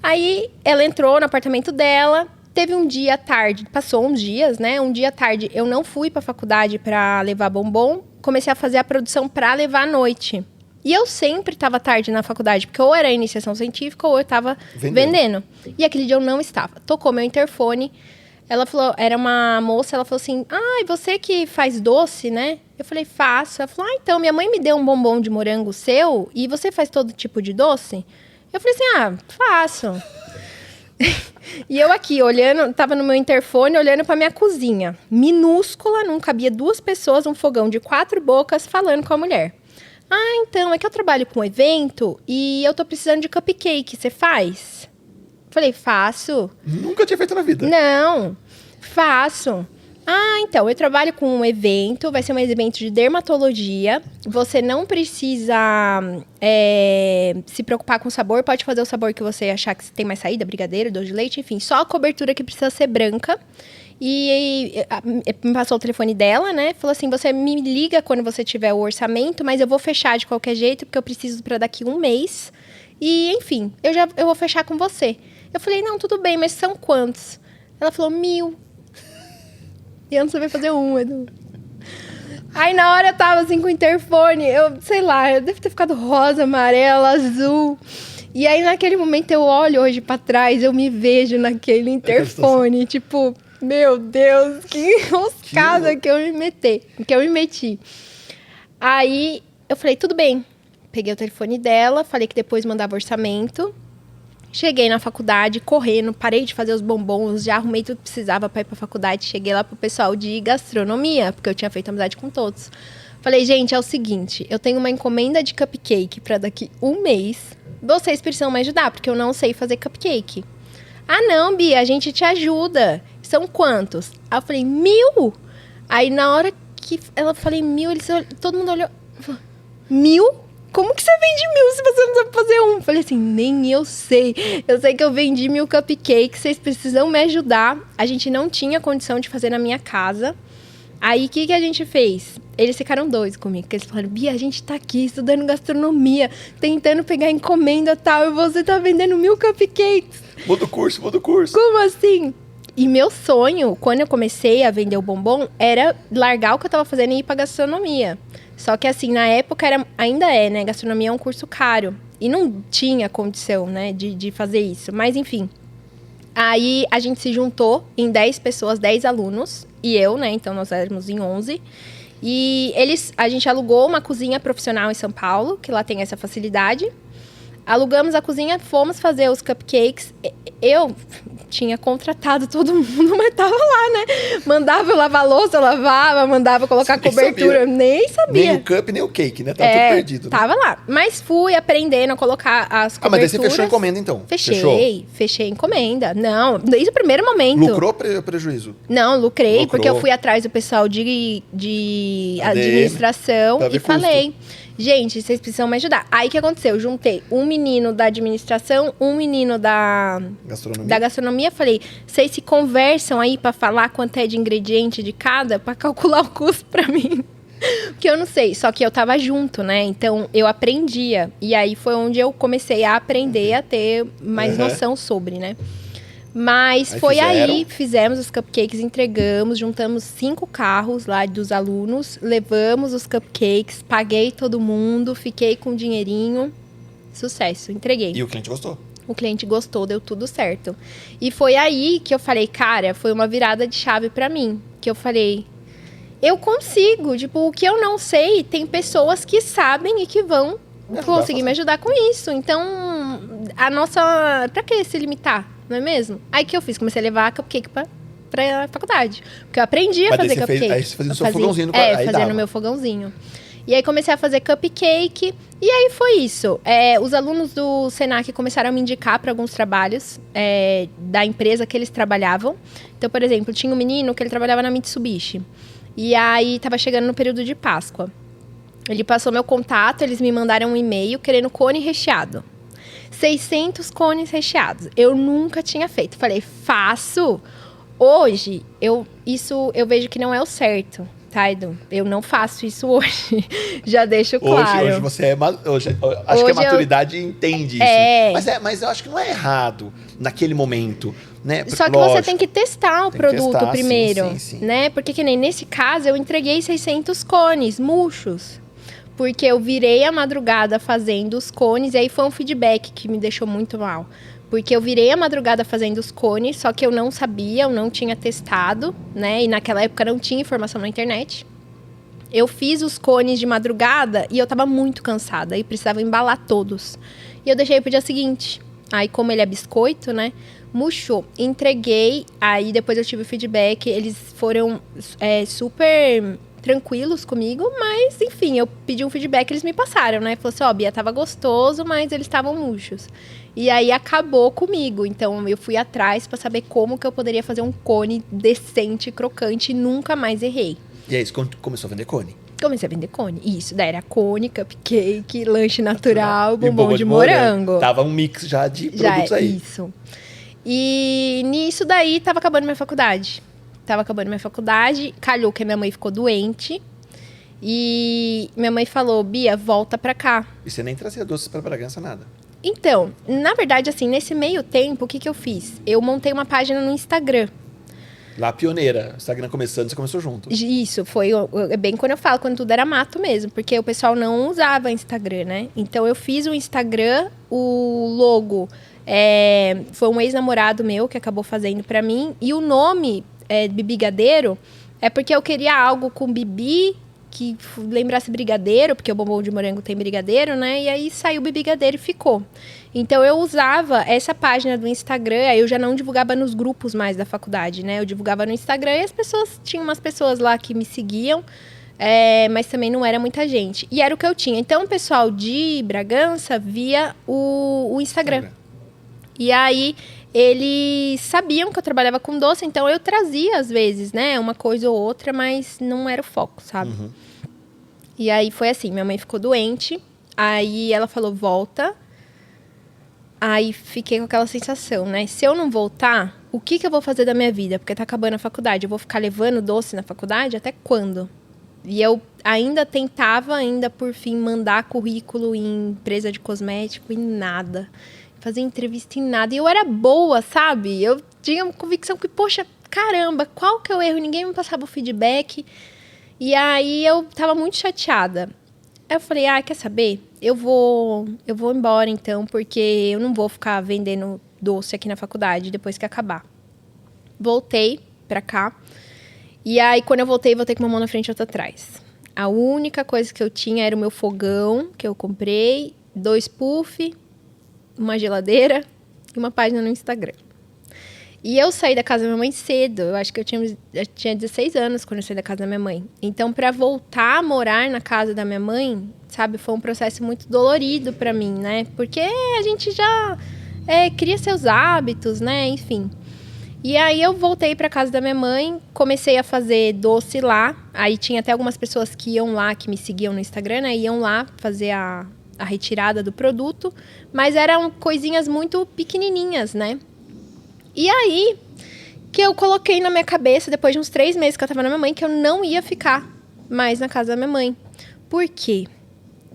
Aí ela entrou no apartamento dela, teve um dia à tarde, passou uns dias, né? Um dia à tarde eu não fui pra faculdade pra levar bombom, comecei a fazer a produção pra levar à noite. E eu sempre estava tarde na faculdade, porque ou era iniciação científica ou eu estava vendendo. E aquele dia eu não estava. Tocou meu interfone, ela falou, era uma moça, ela falou assim, e você que faz doce, né? Eu falei, faço. Ela falou, então, minha mãe me deu um bombom de morango seu e você faz todo tipo de doce? Eu falei assim, faço. E eu aqui, olhando, tava no meu interfone, olhando pra minha cozinha. Minúscula, não cabia 2 pessoas, um fogão de 4 bocas, falando com a mulher. Então, é que eu trabalho com evento e eu tô precisando de cupcake, você faz? Falei, faço. Nunca tinha feito na vida. Não, faço. Então, eu trabalho com um evento, vai ser um evento de dermatologia. Você não precisa se preocupar com o sabor, pode fazer o sabor que você achar que tem mais saída, brigadeiro, doce de leite, enfim. Só a cobertura que precisa ser branca. E me passou o telefone dela, né? Falou assim, você me liga quando você tiver o orçamento, mas eu vou fechar de qualquer jeito, porque eu preciso para daqui 1 mês. E, enfim, eu vou fechar com você. Eu falei, não, tudo bem, mas são quantos? Ela falou, 1.000. E eu não sabia fazer Edu. Aí, na hora, eu tava assim, com o interfone. Eu, sei lá, eu devo ter ficado rosa, amarelo, azul. E aí, naquele momento, eu olho hoje pra trás, eu me vejo naquele interfone. Tipo, meu Deus, que roscada que eu me meti. Aí, eu falei, tudo bem. Peguei o telefone dela, falei que depois mandava orçamento. Cheguei na faculdade, correndo, parei de fazer os bombons, já arrumei tudo que precisava para ir para a faculdade. Cheguei lá pro pessoal de gastronomia, porque eu tinha feito amizade com todos. Falei, gente, é o seguinte, eu tenho uma encomenda de cupcake para daqui 1 mês. Vocês precisam me ajudar, porque eu não sei fazer cupcake. Não, Bia, a gente te ajuda. São quantos? Aí eu falei, 1.000? Aí na hora que ela falei 1.000, todo mundo olhou. 1.000? Como que você vende 1.000 se você não sabe fazer um? Falei assim, nem eu sei. Eu sei que eu vendi 1.000 cupcakes, vocês precisam me ajudar. A gente não tinha condição de fazer na minha casa. Aí, o que a gente fez? Eles ficaram doidos comigo, porque eles falaram, Bia, a gente tá aqui estudando gastronomia, tentando pegar encomenda e tal, e você tá vendendo 1.000 cupcakes. Muda o curso. Como assim? E meu sonho, quando eu comecei a vender o bombom, era largar o que eu tava fazendo e ir pra gastronomia. Só que assim, na época ainda é, né? Gastronomia é um curso caro. E não tinha condição, né, de fazer isso. Mas enfim. Aí a gente se juntou em 10 pessoas, 10 alunos. E eu, né? Então nós éramos em 11. E a gente alugou uma cozinha profissional em São Paulo, que lá tem essa facilidade. Alugamos a cozinha, fomos fazer os cupcakes. Eu tinha contratado todo mundo, mas tava lá, né? Mandava eu lavar a louça, eu lavava, mandava colocar cobertura. Nem sabia. Nem o cup, nem o cake, né? Tava tudo perdido. Né? Tava lá. Mas fui aprendendo a colocar as coberturas. Mas daí você fechou a encomenda, então? Fechei a encomenda. Não, desde o primeiro momento. Lucrou ou prejuízo? Não, lucrei, porque eu fui atrás do pessoal de administração e falei... Gente, vocês precisam me ajudar. Aí, o que aconteceu? Eu juntei um menino da administração, um menino da gastronomia. Falei, vocês se conversam aí pra falar quanto é de ingrediente de cada, pra calcular o custo pra mim. Porque eu não sei, só que eu tava junto, né? Então eu aprendia. E aí foi onde eu comecei a aprender a ter mais noção sobre, né? Mas Aí foi fizeram. aí, fizemos os cupcakes, entregamos, juntamos 5 carros lá dos alunos, levamos os cupcakes, paguei todo mundo, fiquei com dinheirinho. Sucesso, entreguei. E o cliente gostou. O cliente gostou, deu tudo certo. E foi aí que eu falei, cara, foi uma virada de chave pra mim. Que eu falei, eu consigo. Tipo, o que eu não sei, tem pessoas que sabem e que vão conseguir me ajudar com isso. Então, a nossa... Pra que se limitar, não é mesmo? Aí que eu fiz? Comecei a levar cupcake pra faculdade. Porque eu aprendi a Mas daí fazer você cupcake. aí você fazia no seu Fazia- fogãozinho. É, aí fazia dava. no meu fogãozinho. E aí comecei a fazer cupcake. E aí foi isso. Os alunos do Senac começaram a me indicar para alguns trabalhos da empresa que eles trabalhavam. Então, por exemplo, tinha um menino que ele trabalhava na Mitsubishi. E aí tava chegando no período de Páscoa. Ele passou meu contato, eles me mandaram um e-mail querendo cone recheado. 600 cones recheados. Eu nunca tinha feito. Falei, faço. Hoje, eu vejo que não é o certo. Tá, Edu? Eu não faço isso hoje. Já deixo claro. Hoje você é... acho que a maturidade entende isso. Mas eu acho que não é errado naquele momento, né? Só que você tem que testar o Tem que produto testar, primeiro, sim. né? Porque que nem nesse caso, eu entreguei 600 cones murchos. Porque eu virei a madrugada fazendo os cones, e aí foi um feedback que me deixou muito mal. Porque eu virei a madrugada fazendo os cones, só que eu não sabia, eu não tinha testado, né? E naquela época não tinha informação na internet. Eu fiz os cones de madrugada e eu tava muito cansada e precisava embalar todos. E eu deixei pro dia seguinte. Aí, como ele é biscoito, né? Murchou. Entreguei, aí depois eu tive o feedback, eles foram super tranquilos comigo, mas enfim, eu pedi um feedback, eles me passaram, né? Falou assim, ó, Bia, tava gostoso, mas eles estavam murchos. E aí acabou comigo, então eu fui atrás pra saber como que eu poderia fazer um cone decente, crocante, e nunca mais errei. E aí, você começou a vender cone. Comecei a vender cone, isso, daí era cone, cupcake, lanche natural, E bombom de morango. Tava um mix já de produtos aí. Isso. E nisso daí tava acabando minha faculdade. Calhou que a minha mãe ficou doente. E minha mãe falou, Bia, volta pra cá. E você nem trazia doces pra Bragança, nada. Então, na verdade, assim, nesse meio tempo, o que que eu fiz? Eu montei uma página no Instagram. Lá, pioneira. Instagram começando, você começou junto. Isso, foi bem quando eu falo, quando tudo era mato mesmo. Porque o pessoal não usava Instagram, né? Então, eu fiz o Instagram, o logo... foi um ex-namorado meu que acabou fazendo pra mim. E o nome... Bibigadeiro, é porque eu queria algo com bibi, que lembrasse brigadeiro, porque o bombom de morango tem brigadeiro, né? E aí saiu Bibigadeiro e ficou. Então eu usava essa página do Instagram, aí eu já não divulgava nos grupos mais da faculdade, né? Eu divulgava no Instagram e as pessoas, tinha umas pessoas lá que me seguiam, mas também não era muita gente. E era o que eu tinha. Então o pessoal de Bragança via o Instagram. E aí, eles sabiam que eu trabalhava com doce, então eu trazia, às vezes, né? Uma coisa ou outra, mas não era o foco, sabe? Uhum. E aí, foi assim, minha mãe ficou doente, aí ela falou, volta. Aí, fiquei com aquela sensação, né? Se eu não voltar, o que eu vou fazer da minha vida? Porque tá acabando a faculdade, eu vou ficar levando doce na faculdade? Até quando? E eu ainda tentava, por fim, mandar currículo em empresa de cosmético e nada. Fazer entrevista em nada. E eu era boa, sabe? Eu tinha uma convicção que, poxa, caramba, qual que é o erro? Ninguém me passava o feedback. E aí eu tava muito chateada. Aí eu falei, quer saber? Eu vou embora então, porque eu não vou ficar vendendo doce aqui na faculdade depois que acabar. Voltei pra cá. E aí, quando eu voltei com uma mão na frente e outra atrás. A única coisa que eu tinha era o meu fogão, que eu comprei, 2 puff, uma geladeira e uma página no Instagram. E eu saí da casa da minha mãe cedo. Eu acho que eu tinha 16 anos quando eu saí da casa da minha mãe. Então, para voltar a morar na casa da minha mãe, sabe, foi um processo muito dolorido para mim, né? Porque a gente já cria seus hábitos, né? Enfim. E aí eu voltei para casa da minha mãe, comecei a fazer doce lá. Aí tinha até algumas pessoas que iam lá, que me seguiam no Instagram, né? Iam lá fazer a retirada do produto, mas eram coisinhas muito pequenininhas, né? E aí, que eu coloquei na minha cabeça, depois de uns 3 meses que eu tava na minha mãe, que eu não ia ficar mais na casa da minha mãe. Por quê?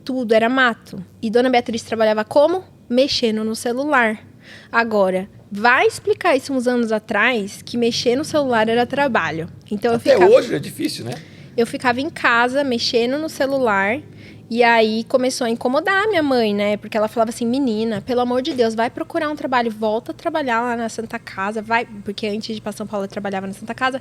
Tudo era mato. E Dona Beatriz trabalhava como? Mexendo no celular. Agora, vai explicar isso uns anos atrás, que mexer no celular era trabalho. Então, Até hoje é difícil, né? eu ficava em casa, mexendo no celular, e aí começou a incomodar a minha mãe, né? Porque ela falava assim, menina, pelo amor de Deus, vai procurar um trabalho, volta a trabalhar lá na Santa Casa, vai... Porque antes de ir pra São Paulo eu trabalhava na Santa Casa.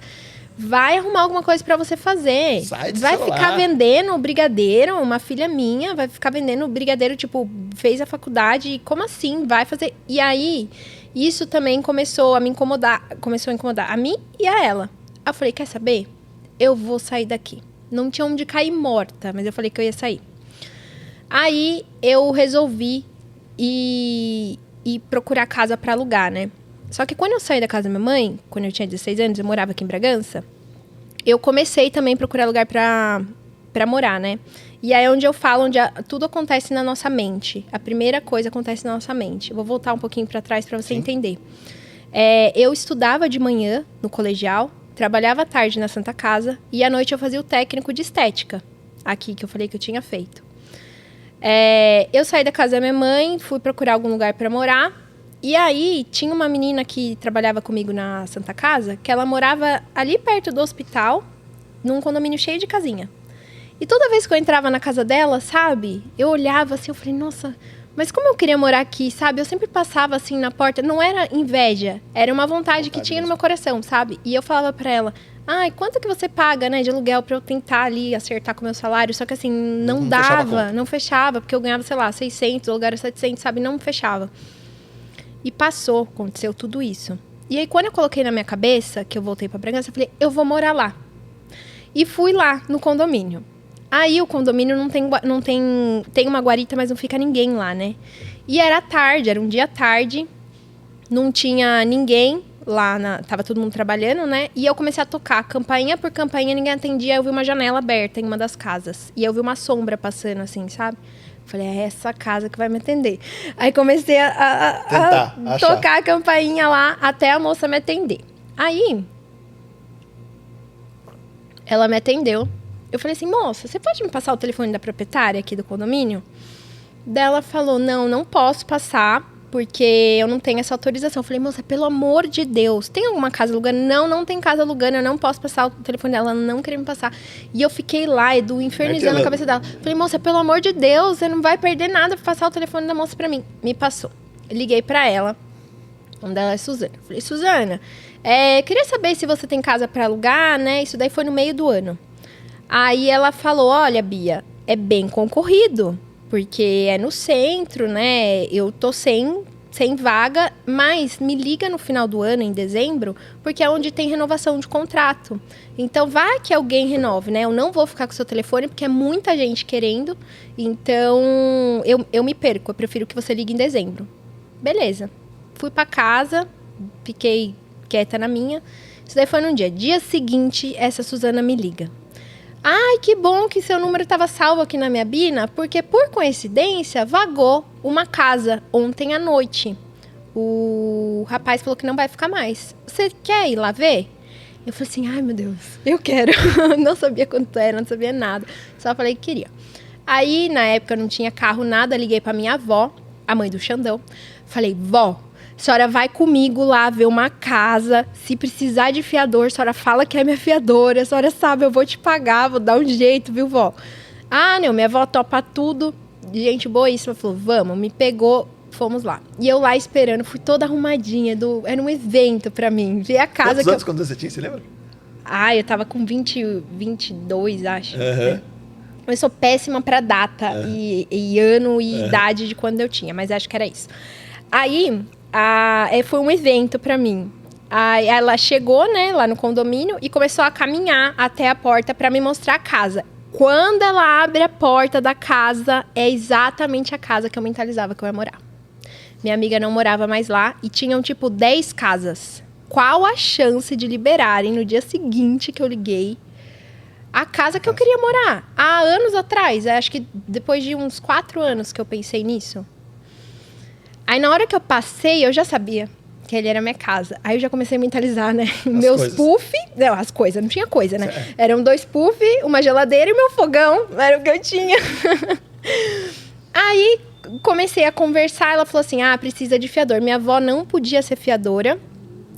Vai arrumar alguma coisa pra você fazer. Sai do vai celular. ficar vendendo brigadeiro, uma filha minha vai ficar vendendo brigadeiro, tipo, fez a faculdade, como assim? Vai fazer... E aí, isso também começou a me incomodar, começou a incomodar a mim e a ela. Eu falei, quer saber? Eu vou sair daqui. Não tinha onde cair morta, mas eu falei que eu ia sair. Aí eu resolvi ir procurar casa pra alugar, né? Só que quando eu saí da casa da minha mãe, quando eu tinha 16 anos, eu morava aqui em Bragança, eu comecei também a procurar lugar pra morar, né? E aí é onde eu falo, tudo acontece na nossa mente. A primeira coisa acontece na nossa mente. Eu vou voltar um pouquinho pra trás pra você entender. Eu estudava de manhã no colegial, trabalhava à tarde na Santa Casa e à noite eu fazia o técnico de estética, aqui que eu falei que eu tinha feito. Eu saí da casa da minha mãe, fui procurar algum lugar para morar. E aí, tinha uma menina que trabalhava comigo na Santa Casa, que ela morava ali perto do hospital, num condomínio cheio de casinha. E toda vez que eu entrava na casa dela, sabe? Eu olhava assim, eu falei, nossa, mas como eu queria morar aqui, sabe? Eu sempre passava assim na porta, não era inveja, era uma vontade que tinha no meu coração, sabe? E eu falava pra ela, ai, quanto que você paga, né, de aluguel pra eu tentar ali acertar com o meu salário? Só que assim, não dava, não fechava, porque eu ganhava, sei lá, 600, o lugar era 700, sabe? Não fechava. E passou, aconteceu tudo isso. E aí, quando eu coloquei na minha cabeça, que eu voltei pra Bragança, eu falei, eu vou morar lá. E fui lá, no condomínio. Aí, o condomínio tem uma guarita, mas não fica ninguém lá, né? E era tarde, era um dia tarde, não tinha ninguém lá, tava todo mundo trabalhando, né? E eu comecei a tocar, campainha por campainha, ninguém atendia, eu vi uma janela aberta em uma das casas. E eu vi uma sombra passando, assim, sabe? Falei, é essa casa que vai me atender. Aí comecei a tocar a campainha lá até a moça me atender. Aí, ela me atendeu. Eu falei assim, moça, você pode me passar o telefone da proprietária aqui do condomínio? Daí ela falou, não posso passar, porque eu não tenho essa autorização. Eu falei, moça, pelo amor de Deus, tem alguma casa alugando? Não tem casa alugando, eu não posso passar o telefone dela, ela não queria me passar. E eu fiquei lá, Edu, infernizando a cabeça dela. Falei, moça, pelo amor de Deus, você não vai perder nada pra passar o telefone da moça pra mim. Me passou. Liguei pra ela, o nome dela é Suzana. Falei, Suzana, queria saber se você tem casa pra alugar, né? Isso daí foi no meio do ano. Aí ela falou, olha, Bia, é bem concorrido, porque é no centro, né? Eu tô sem vaga, mas me liga no final do ano, em dezembro, porque é onde tem renovação de contrato. Então, vai que alguém renove, né? Eu não vou ficar com o seu telefone, porque é muita gente querendo. Então, eu me perco. Eu prefiro que você ligue em dezembro. Beleza. Fui pra casa, fiquei quieta na minha. Isso daí foi num dia. Dia seguinte, essa Suzana me liga. Ai, que bom que seu número estava salvo aqui na minha Bina, porque por coincidência vagou uma casa ontem à noite. O rapaz falou que não vai ficar mais. Você quer ir lá ver? Eu falei assim, ai meu Deus, eu quero. Não sabia quanto era, não sabia nada. Só falei que queria. Aí, na época, eu não tinha carro, nada. Liguei pra minha avó, a mãe do Xandão. Falei, vó, a senhora vai comigo lá ver uma casa. Se precisar de fiador, a senhora fala que é minha fiadora. A senhora sabe, eu vou te pagar, vou dar um jeito, viu, vó? Ah, não, minha avó topa tudo. Gente boíssima, falou, vamos. Me pegou, fomos lá. E eu lá esperando, fui toda arrumadinha. Era um evento pra mim. Ver a casa. Quantos anos quando você tinha, você lembra? Ah, eu tava com 22, acho. Né? Eu sou péssima pra data e ano e idade de quando eu tinha, mas acho que era isso. Aí... foi um evento pra mim. Aí ela chegou, né, lá no condomínio e começou a caminhar até a porta pra me mostrar a casa. Quando ela abre a porta da casa, é exatamente a casa que eu mentalizava que eu ia morar. Minha amiga não morava mais lá e tinham, tipo, 10 casas. Qual a chance de liberarem no dia seguinte que eu liguei a casa que eu queria morar? Há anos atrás, acho que depois de uns 4 anos que eu pensei nisso. Aí, na hora que eu passei, eu já sabia que ele era minha casa. Aí eu já comecei a mentalizar, né? Meus puff... Não, as coisas, não tinha coisa, né? Certo. Eram 2 puff, uma geladeira e meu fogão. Era o que eu tinha. Aí comecei a conversar, ela falou assim, precisa de fiador. Minha avó não podia ser fiadora,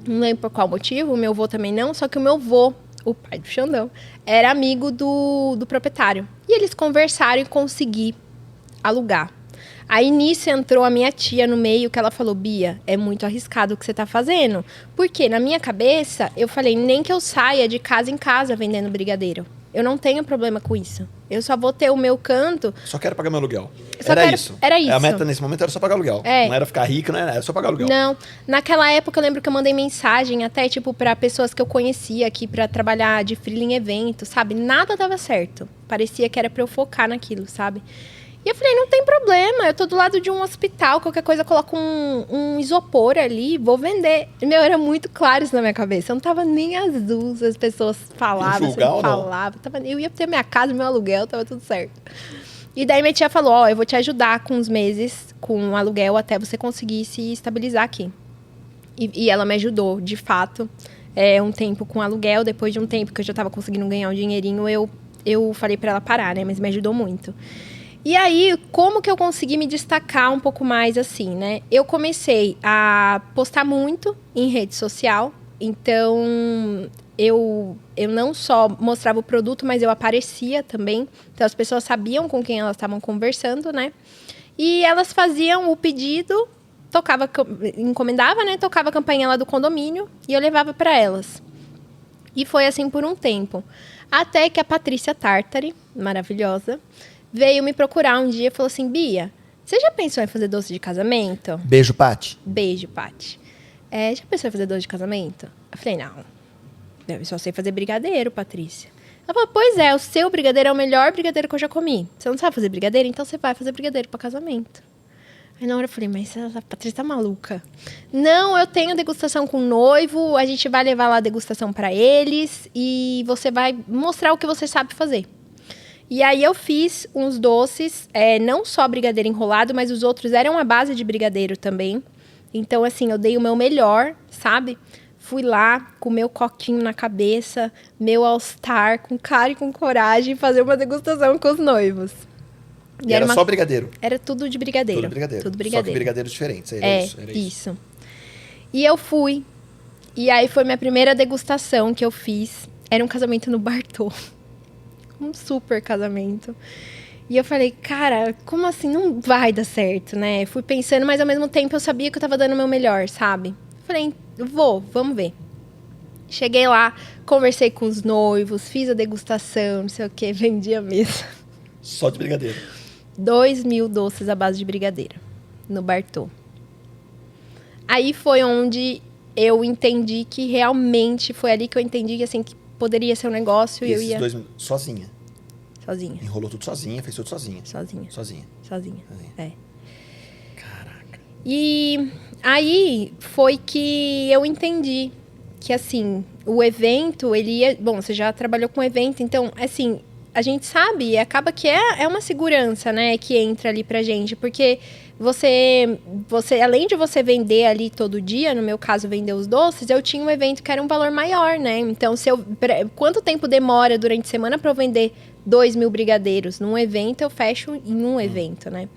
não lembro por qual motivo, o meu avô também não, só que o meu avô, o pai do Xandão, era amigo do proprietário. E eles conversaram e consegui alugar. Aí nisso entrou a minha tia no meio, que ela falou, Bia, é muito arriscado o que você tá fazendo. Porque na minha cabeça, eu falei, nem que eu saia de casa em casa vendendo brigadeiro. Eu não tenho problema com isso. Eu só vou ter o meu canto. Só quero pagar meu aluguel. Isso. Era isso. A meta nesse momento era só pagar aluguel. É. Não era ficar rico, não era só pagar aluguel. Não. Naquela época eu lembro que eu mandei mensagem até, tipo, pra pessoas que eu conhecia aqui pra trabalhar de freela em evento, sabe? Nada dava certo. Parecia que era pra eu focar naquilo, sabe? E eu falei, não tem problema, eu tô do lado de um hospital, qualquer coisa eu coloco um isopor ali, vou vender. E, era muito claro isso na minha cabeça. Eu não tava nem azul, as pessoas falavam, eu ia ter minha casa, meu aluguel, tava tudo certo. E daí minha tia falou, eu vou te ajudar com uns meses, com o aluguel, até você conseguir se estabilizar aqui. E ela me ajudou, de fato, um tempo com aluguel. Depois de um tempo que eu já tava conseguindo ganhar um dinheirinho, eu falei pra ela parar, né? Mas me ajudou muito. E aí, como que eu consegui me destacar um pouco mais assim, né? Eu comecei a postar muito em rede social. Então, eu não só mostrava o produto, mas eu aparecia também. Então, as pessoas sabiam com quem elas estavam conversando, né? E elas faziam o pedido, encomendava, né? Tocava a campainha lá do condomínio e eu levava para elas. E foi assim por um tempo. Até que a Patrícia Tartari, maravilhosa, veio me procurar um dia e falou assim, Bia, você já pensou em fazer doce de casamento? Beijo, Paty. Beijo, Paty. Já pensou em fazer doce de casamento? Eu falei, não. Eu só sei fazer brigadeiro, Patrícia. Ela falou, pois é, o seu brigadeiro é o melhor brigadeiro que eu já comi. Você não sabe fazer brigadeiro? Então você vai fazer brigadeiro para casamento. Aí na hora eu falei, mas a Patrícia tá maluca. Não, eu tenho degustação com o noivo, a gente vai levar lá a degustação para eles e você vai mostrar o que você sabe fazer. E aí eu fiz uns doces, não só brigadeiro enrolado, mas os outros eram a base de brigadeiro também. Então, assim, eu dei o meu melhor, sabe? Fui lá com o meu coquinho na cabeça, meu all-star, com cara e com coragem, fazer uma degustação com os noivos. E era só brigadeiro? Era tudo de brigadeiro. Tudo brigadeiro. Tudo brigadeiro. Só que brigadeiros diferentes, era isso. E eu fui. E aí foi minha primeira degustação que eu fiz. Era um casamento no Bartô. Um super casamento. E eu falei, cara, como assim? Não vai dar certo, né? Fui pensando, mas ao mesmo tempo eu sabia que eu tava dando o meu melhor, sabe? Falei, vamos ver. Cheguei lá, conversei com os noivos, fiz a degustação, não sei o que, vendi a mesa. Só de brigadeiro. 2.000 doces à base de brigadeiro, no Bartô. Aí foi onde eu entendi que realmente, foi ali que eu entendi que, assim, que poderia ser um negócio e eu ia... Sozinha? Sozinha. Enrolou tudo sozinha, fez tudo sozinha? Sozinha. Sozinha. Caraca. E aí foi que eu entendi que, assim, o evento, ele ia... Bom, você já trabalhou com evento, então, assim, a gente sabe, acaba que é uma segurança, né, que entra ali pra gente, porque você, além de você vender ali todo dia, no meu caso, vender os doces, eu tinha um evento que era um valor maior, né? Então, quanto tempo demora durante a semana para eu vender 2.000 brigadeiros? Num evento, eu fecho em um evento, né?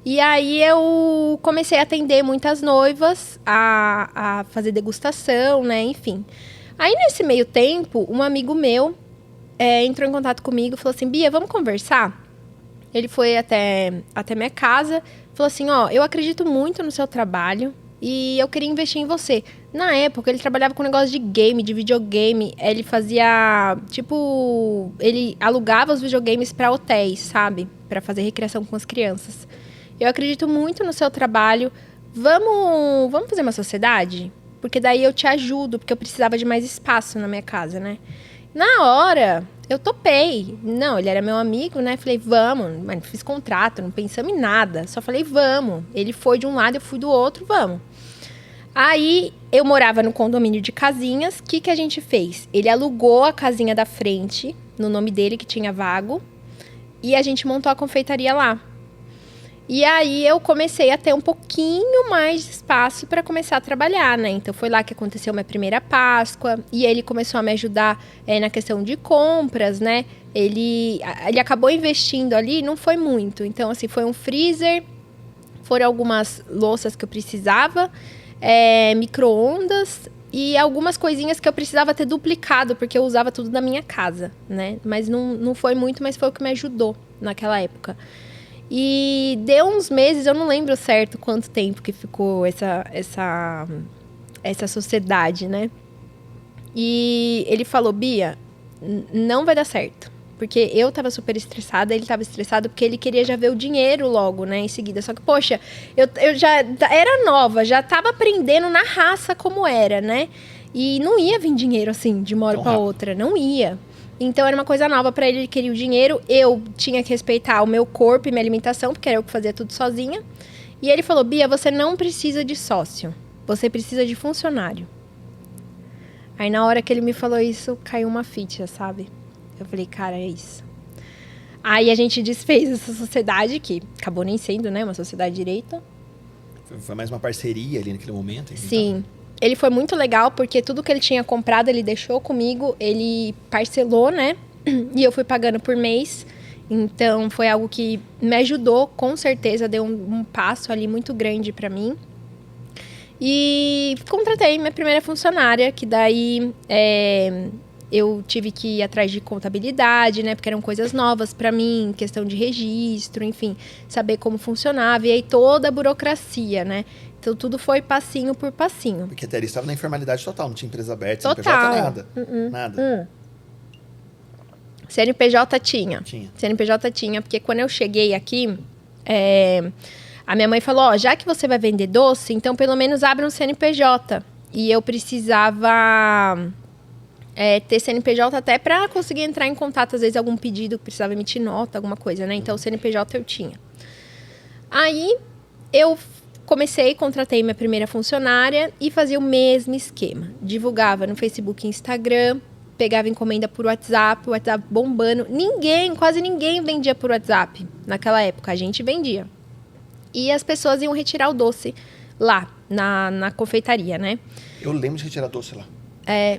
E aí, eu comecei a atender muitas noivas, a fazer degustação, né? Enfim. Aí, nesse meio tempo, um amigo meu entrou em contato comigo e falou assim, Bia, vamos conversar? Ele foi até minha casa, falou assim, eu acredito muito no seu trabalho e eu queria investir em você. Na época, ele trabalhava com negócio de game, de videogame. Ele fazia, ele alugava os videogames para hotéis, sabe? Para fazer recreação com as crianças. Eu acredito muito no seu trabalho. Vamos fazer uma sociedade? Porque daí eu te ajudo, porque eu precisava de mais espaço na minha casa, né? Na hora, eu topei. Não, ele era meu amigo, né? Falei, vamos. Mas não fiz contrato, não pensamos em nada. Só falei, vamos. Ele foi de um lado, eu fui do outro, vamos. Aí, eu morava no condomínio de casinhas. O que a gente fez? Ele alugou a casinha da frente, no nome dele, que tinha vago. E a gente montou a confeitaria lá. E aí eu comecei a ter um pouquinho mais de espaço para começar a trabalhar, né? Então foi lá que aconteceu minha primeira Páscoa. E ele começou a me ajudar na questão de compras, né? Ele acabou investindo ali, não foi muito. Então, assim, foi um freezer, foram algumas louças que eu precisava, micro-ondas e algumas coisinhas que eu precisava ter duplicado, porque eu usava tudo da minha casa, né? Mas não foi muito, mas foi o que me ajudou naquela época. E deu uns meses, eu não lembro certo quanto tempo que ficou essa sociedade, né? E ele falou, Bia, não vai dar certo. Porque eu tava super estressada, ele tava estressado porque ele queria já ver o dinheiro logo, né, em seguida. Só que, poxa, eu já era nova, já tava aprendendo na raça como era, né? E não ia vir dinheiro assim, de uma hora pra outra, não ia. Então era uma coisa nova pra ele queria o dinheiro, eu tinha que respeitar o meu corpo e minha alimentação, porque era eu que fazia tudo sozinha. E ele falou, Bia, você não precisa de sócio, você precisa de funcionário. Aí na hora que ele me falou isso, caiu uma ficha, sabe? Eu falei, cara, é isso. Aí a gente desfez essa sociedade, que acabou nem sendo, né, uma sociedade direita. Foi mais uma parceria ali naquele momento? Sim. Então. Ele foi muito legal, porque tudo que ele tinha comprado, ele deixou comigo, ele parcelou, né? E eu fui pagando por mês. Então, foi algo que me ajudou, com certeza, deu um passo ali muito grande pra mim. E contratei minha primeira funcionária, que daí eu tive que ir atrás de contabilidade, né? Porque eram coisas novas pra mim, questão de registro, enfim, saber como funcionava. E aí toda a burocracia, né? Então, tudo foi passinho por passinho. Porque até ele estava na informalidade total, não tinha empresa aberta, total. CNPJ, nada. Nada. CNPJ tinha. CNPJ tinha, porque quando eu cheguei aqui, a minha mãe falou, já que você vai vender doce, então pelo menos abre um CNPJ. E eu precisava ter CNPJ até para conseguir entrar em contato, às vezes, algum pedido que precisava emitir nota, alguma coisa, né? Então, o CNPJ eu tinha. Aí, eu contratei minha primeira funcionária e fazia o mesmo esquema. Divulgava no Facebook e Instagram, pegava encomenda por WhatsApp, o WhatsApp bombando. Quase ninguém vendia por WhatsApp naquela época, a gente vendia. E as pessoas iam retirar o doce lá, na confeitaria, né? Eu lembro de retirar doce lá.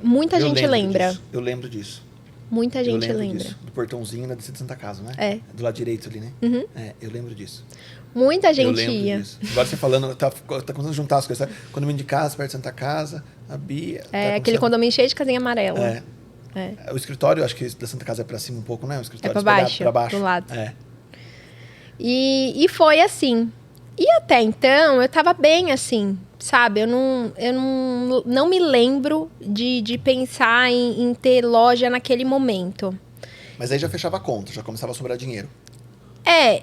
Muita gente lembra. Eu lembro disso. Muita gente lembra. Disso. Do portãozinho na descida de Santa Casa, né? Do lado direito ali, né? Uhum. Eu lembro disso. Muita gente ia. Disso. Agora você falando, tá começando a juntar as coisas. Condomínio de casa, perto de Santa Casa, a Bia. Aquele condomínio cheio de casinha amarela. O escritório, acho que da Santa Casa é pra cima um pouco, né? O escritório pra baixo, pra baixo. do lado. E foi assim. E até então, eu tava bem assim, sabe? Eu não me lembro de pensar em ter loja naquele momento. Mas aí já fechava a conta, já começava a sobrar dinheiro.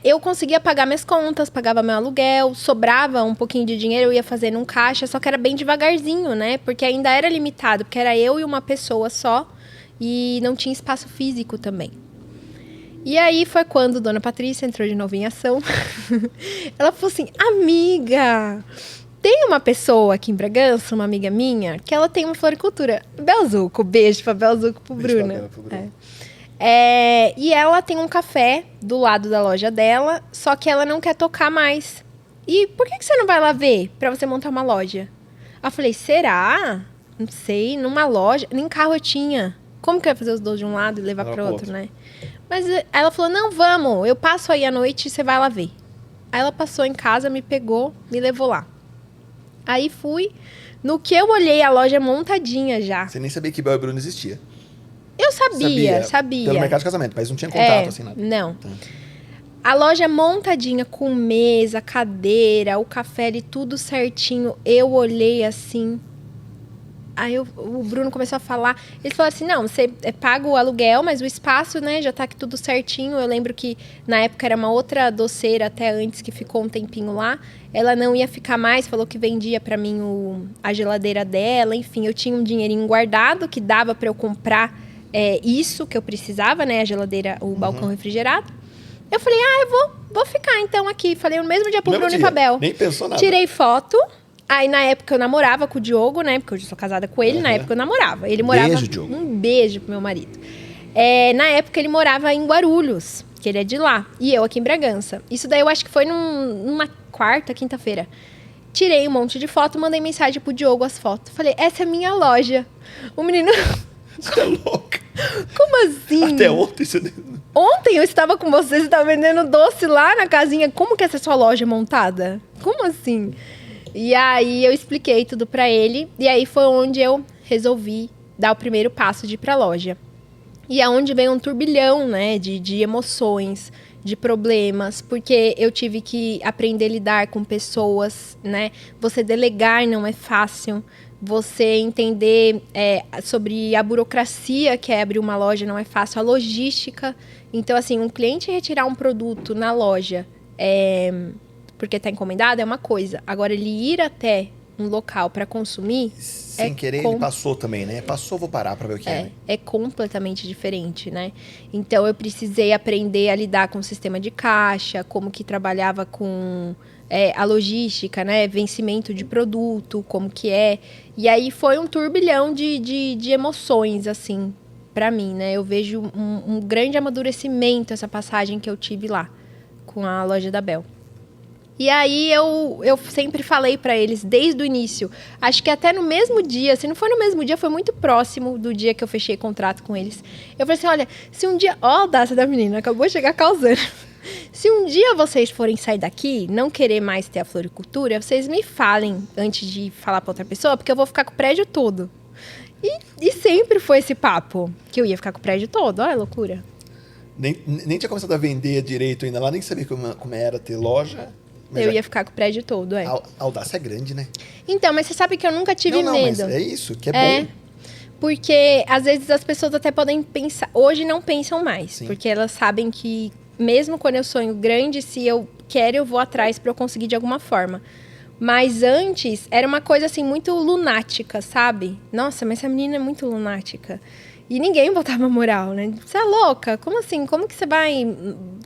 Eu conseguia pagar minhas contas, pagava meu aluguel, sobrava um pouquinho de dinheiro, eu ia fazendo um caixa, só que era bem devagarzinho, né? Porque ainda era limitado, porque era eu e uma pessoa só e não tinha espaço físico também. E aí foi quando Dona Patrícia entrou de novo em ação. Ela falou assim, amiga, tem uma pessoa aqui em Bragança, uma amiga minha, que ela tem uma floricultura. Belzuco, beijo pra Belzuco, pro Bruno. E ela tem um café do lado da loja dela, só que ela não quer tocar mais. E por que você não vai lá ver pra você montar uma loja? Eu falei, será? Não sei, numa loja, nem carro eu tinha. Como que eu ia fazer os dois de um lado e levar pro outro, né? Mas ela falou, não, vamos, eu passo aí à noite e você vai lá ver. Aí ela passou em casa, me pegou, me levou lá. Aí fui, no que eu olhei a loja montadinha já. Você nem sabia que Bel e Bruno existia? Eu sabia. Pelo mercado de casamento, mas não tinha contato, assim, nada. Não. A loja montadinha, com mesa, cadeira, o café ali, tudo certinho. Eu olhei assim. Aí o Bruno começou a falar. Ele falou assim, não, você paga o aluguel, mas o espaço, né, já tá aqui tudo certinho. Eu lembro que na época era uma outra doceira, até antes, que ficou um tempinho lá. Ela não ia ficar mais, falou que vendia pra mim a geladeira dela. Enfim, eu tinha um dinheirinho guardado que dava pra eu comprar isso que eu precisava, né, a geladeira, o balcão refrigerado. Eu falei, eu vou ficar então aqui. Falei no mesmo dia pro Bruno e pra Bel. Nem pensou nada. Tirei foto. Aí, na época, eu namorava com o Diogo, né? Porque eu já sou casada com ele. Na época, eu namorava. Ele morava... Beijo, Diogo. Um beijo pro meu marido. Na época, ele morava em Guarulhos. que ele é de lá, e eu aqui em Bragança. Isso daí eu acho que foi numa quarta, quinta-feira. Tirei um monte de foto, mandei mensagem pro Diogo as fotos. Falei, essa é minha loja. O menino... Você é louca. Como assim? Até ontem você... Ontem eu estava com você estava vendendo doce lá na casinha. Como que essa é sua loja montada? Como assim? E aí eu expliquei tudo pra ele. E aí foi onde eu resolvi dar o primeiro passo de ir pra loja. E é onde vem um turbilhão, né, de emoções, de problemas, porque eu tive que aprender a lidar com pessoas, né? Você delegar não é fácil. Você entender sobre a burocracia que é abrir uma loja não é fácil, a logística. Então, assim, um cliente retirar um produto na loja porque está encomendado é uma coisa. Agora, ele ir até um local para consumir... Sem querer, ele passou também, né? Passou, vou parar para ver o que é. É completamente diferente, né? Então, eu precisei aprender a lidar com o sistema de caixa, como que trabalhava com... a logística, né? Vencimento de produto, como que é. E aí foi um turbilhão de emoções, assim, pra mim, né? Eu vejo um grande amadurecimento essa passagem que eu tive lá, com a loja da Bel. E aí eu sempre falei pra eles, desde o início, acho que até no mesmo dia, se não foi no mesmo dia, foi muito próximo do dia que eu fechei contrato com eles. Eu falei assim, olha, se um dia... Ó a audácia da menina, acabou de chegar causando. Se um dia vocês forem sair daqui, não querer mais ter a floricultura, vocês me falem antes de falar pra outra pessoa, porque eu vou ficar com o prédio todo. E sempre foi esse papo, que eu ia ficar com o prédio todo. Olha a loucura. Nem tinha começado a vender direito ainda lá, nem sabia como era ter loja. Eu ia ficar com o prédio todo, A audácia é grande, né? Então, mas você sabe que eu nunca tive medo. Mas é isso, que é bom. Porque às vezes as pessoas até podem pensar... Hoje não pensam mais, Sim. porque elas sabem que mesmo quando eu sonho grande, se eu quero, eu vou atrás para eu conseguir de alguma forma. Mas antes, era uma coisa assim, muito lunática, sabe? Nossa, mas essa menina é muito lunática. E ninguém botava moral, né? Você é louca? Como assim? Como que você vai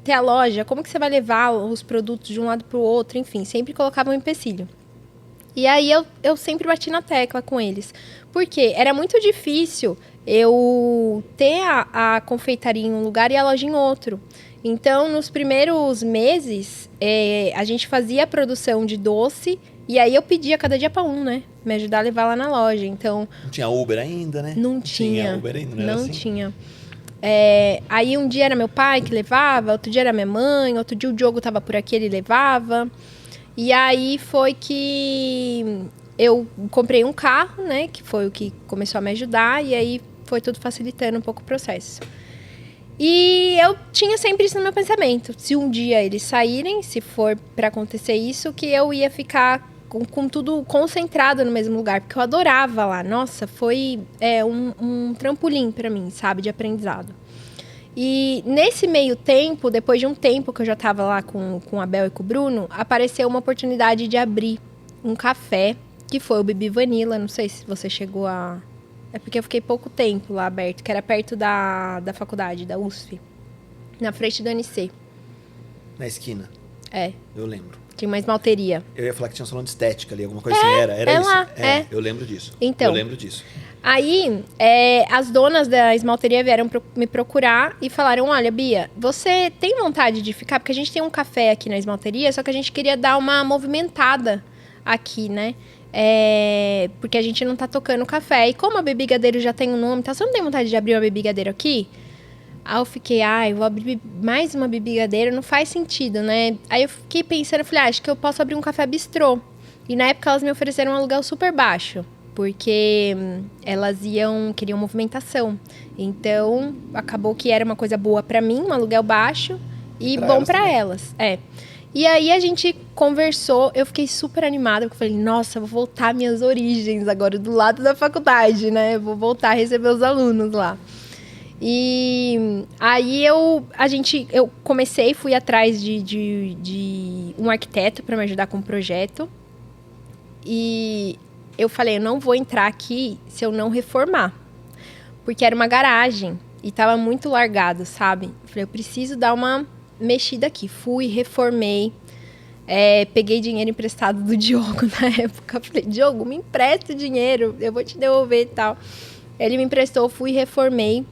ter a loja? Como que você vai levar os produtos de um lado para o outro? Enfim, sempre colocava um empecilho. E aí eu sempre bati na tecla com eles. Porque era muito difícil eu ter a confeitaria em um lugar e a loja em outro. Então, nos primeiros meses, a gente fazia a produção de doce e aí eu pedia cada dia para um, né? Me ajudar a levar lá na loja. Então, não tinha Uber ainda, né? Não tinha Uber ainda, não era assim? Tinha. Aí um dia era meu pai que levava, outro dia era minha mãe, outro dia o Diogo estava por aqui, ele levava. E aí foi que eu comprei um carro, né? Que foi o que começou a me ajudar e aí foi tudo facilitando um pouco o processo. E eu tinha sempre isso no meu pensamento. Se um dia eles saírem, se for para acontecer isso, que eu ia ficar com tudo concentrado no mesmo lugar. Porque eu adorava lá. Nossa, foi um trampolim para mim, sabe? De aprendizado. E nesse meio tempo, depois de um tempo que eu já estava lá com a Bel e com o Bruno, apareceu uma oportunidade de abrir um café, que foi o Bibi Vanilla. Não sei se você chegou a... É porque eu fiquei pouco tempo lá aberto, que era perto da faculdade, da USF. Na frente do ANC. Na esquina. Eu lembro. Tinha uma esmalteria. Eu ia falar que tinha um salão de estética ali, alguma coisa assim. Era isso? Lá, eu lembro disso. Então, eu lembro disso. Aí, as donas da esmalteria vieram me procurar e falaram, olha, Bia, você tem vontade de ficar? Porque a gente tem um café aqui na esmalteria, só que a gente queria dar uma movimentada aqui, né? Porque a gente não tá tocando café. E como a Bebigadeiro já tem um nome, tá? Você não tem vontade de abrir uma Bebigadeiro aqui? Aí eu fiquei, eu vou abrir mais uma Bebigadeiro, não faz sentido, né? Aí eu fiquei pensando, falei, acho que eu posso abrir um café bistrô. E na época elas me ofereceram um aluguel super baixo, porque elas queriam movimentação. Então, acabou que era uma coisa boa pra mim, um aluguel baixo, e bom pra elas. E aí a gente conversou, eu fiquei super animada, porque eu falei, nossa, vou voltar às minhas origens agora, do lado da faculdade, né? Vou voltar a receber os alunos lá. E aí eu comecei, fui atrás de um arquiteto para me ajudar com o projeto. E eu falei, eu não vou entrar aqui se eu não reformar. Porque era uma garagem e estava muito largado, sabe? Eu falei, eu preciso dar uma mexida aqui. Fui, reformei. Peguei dinheiro emprestado do Diogo na época. Falei, Diogo, me empresta o dinheiro, eu vou te devolver e tal. Ele me emprestou, fui, reformei.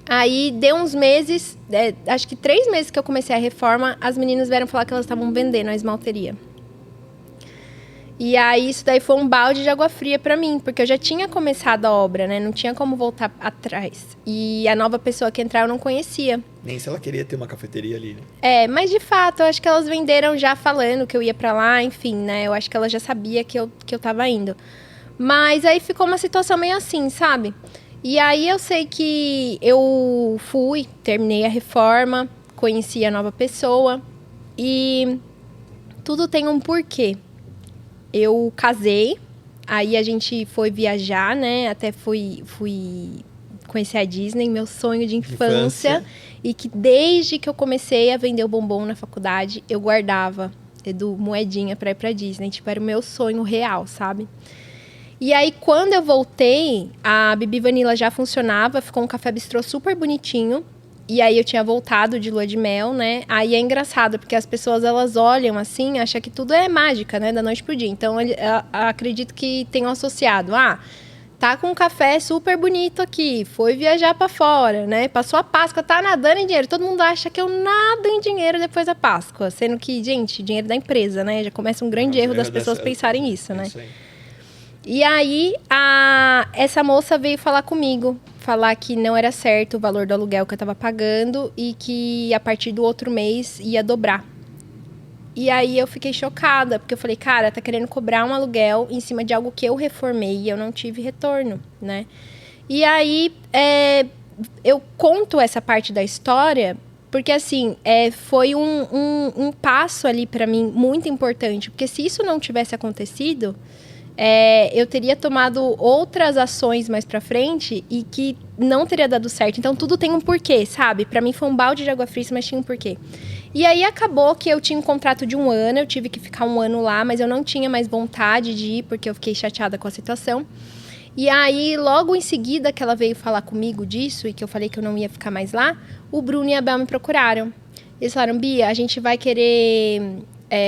Aí, deu uns meses, acho que 3 meses que eu comecei a reforma, as meninas vieram falar que elas estavam vendendo a esmalteria. E aí, isso daí foi um balde de água fria pra mim, porque eu já tinha começado a obra, né? Não tinha como voltar atrás. E a nova pessoa que entrar eu não conhecia. Nem se ela queria ter uma cafeteria ali, né? Mas de fato, eu acho que elas venderam já falando que eu ia pra lá, enfim, né? Eu acho que ela já sabia que eu tava indo. Mas aí ficou uma situação meio assim, sabe? E aí eu sei que eu terminei a reforma, conheci a nova pessoa e tudo tem um porquê. Eu casei, aí a gente foi viajar, né? Até fui conhecer a Disney, meu sonho de infância. E que desde que eu comecei a vender o bombom na faculdade, eu guardava, moedinha pra ir pra Disney. Tipo, era o meu sonho real, sabe? E aí, quando eu voltei, a Bibi Vanilla já funcionava, ficou um café bistrô super bonitinho. E aí, eu tinha voltado de lua de mel, né? Aí é engraçado, porque as pessoas, elas olham assim, acham que tudo é mágica, né? Da noite pro dia. Então, eu acredito que tenham associado. Tá com um café super bonito aqui, foi viajar pra fora, né? Passou a Páscoa, tá nadando em dinheiro. Todo mundo acha que eu nado em dinheiro depois da Páscoa. Sendo que, gente, dinheiro da empresa, né? Já começa um grande erro das pessoas pensarem isso, né? Isso aí. E aí, essa moça veio falar comigo, falar que não era certo o valor do aluguel que eu tava pagando e que a partir do outro mês ia dobrar. E aí eu fiquei chocada, porque eu falei, cara, tá querendo cobrar um aluguel em cima de algo que eu reformei e eu não tive retorno, né? E aí, eu conto essa parte da história porque, assim, foi um passo ali pra mim muito importante, porque se isso não tivesse acontecido... eu teria tomado outras ações mais pra frente e que não teria dado certo. Então, tudo tem um porquê, sabe? Pra mim foi um balde de água fria, mas tinha um porquê. E aí, acabou que eu tinha um contrato de 1 ano, eu tive que ficar 1 ano lá, mas eu não tinha mais vontade de ir, porque eu fiquei chateada com a situação. E aí, logo em seguida que ela veio falar comigo disso, e que eu falei que eu não ia ficar mais lá, o Bruno e a Bel me procuraram. Eles falaram, Bia, a gente vai querer...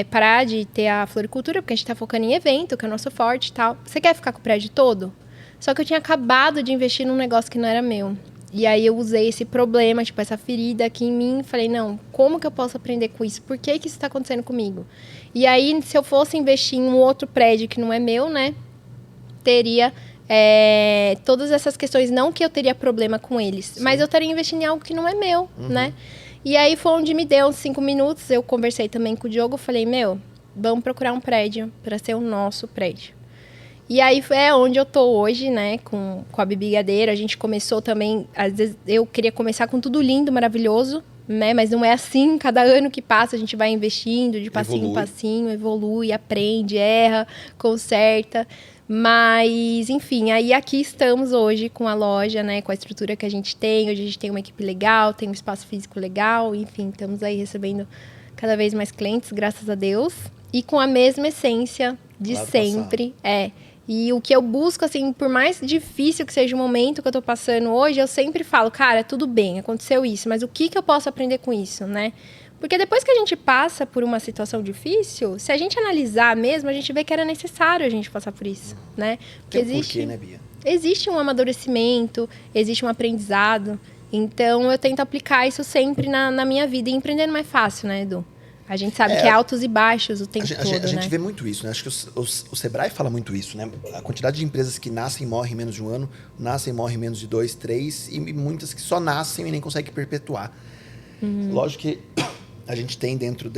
parar de ter a floricultura, porque a gente tá focando em evento, que é o nosso forte e tal. Você quer ficar com o prédio todo? Só que eu tinha acabado de investir num negócio que não era meu. E aí eu usei esse problema, tipo, essa ferida aqui em mim, e falei, não, como que eu posso aprender com isso? Por que isso tá acontecendo comigo? E aí, se eu fosse investir em um outro prédio que não é meu, né, teria todas essas questões, não que eu teria problema com eles, sim, mas eu estaria investindo em algo que não é meu, né? E aí foi onde me deu uns 5 minutos, eu conversei também com o Diogo, falei, vamos procurar um prédio para ser o nosso prédio. E aí é onde eu tô hoje, né, com a Bibi Gadeira. A gente começou também, às vezes eu queria começar com tudo lindo, maravilhoso, né, mas não é assim, cada ano que passa a gente vai investindo de passinho em passinho, evolui, aprende, erra, conserta. Mas, enfim, aí aqui estamos hoje com a loja, né, com a estrutura que a gente tem. Hoje a gente tem uma equipe legal, tem um espaço físico legal, enfim, estamos aí recebendo cada vez mais clientes, graças a Deus. E com a mesma essência de sempre. E o que eu busco, assim, por mais difícil que seja o momento que eu tô passando hoje, eu sempre falo, cara, tudo bem, aconteceu isso, mas o que eu posso aprender com isso, né? Porque depois que a gente passa por uma situação difícil, se a gente analisar mesmo, a gente vê que era necessário a gente passar por isso, né? Porque porquê, né, Bia? Existe um amadurecimento, existe um aprendizado. Então, eu tento aplicar isso sempre na minha vida. E empreender não é fácil, né, Edu? A gente sabe que é altos e baixos o tempo todo, A gente né? vê muito isso, né? Acho que o Sebrae fala muito isso, né? A quantidade de empresas que nascem e morrem em menos de 1 ano, nascem e morrem em menos de 2, 3, e muitas que só nascem e nem conseguem perpetuar. Lógico que a gente tem dentro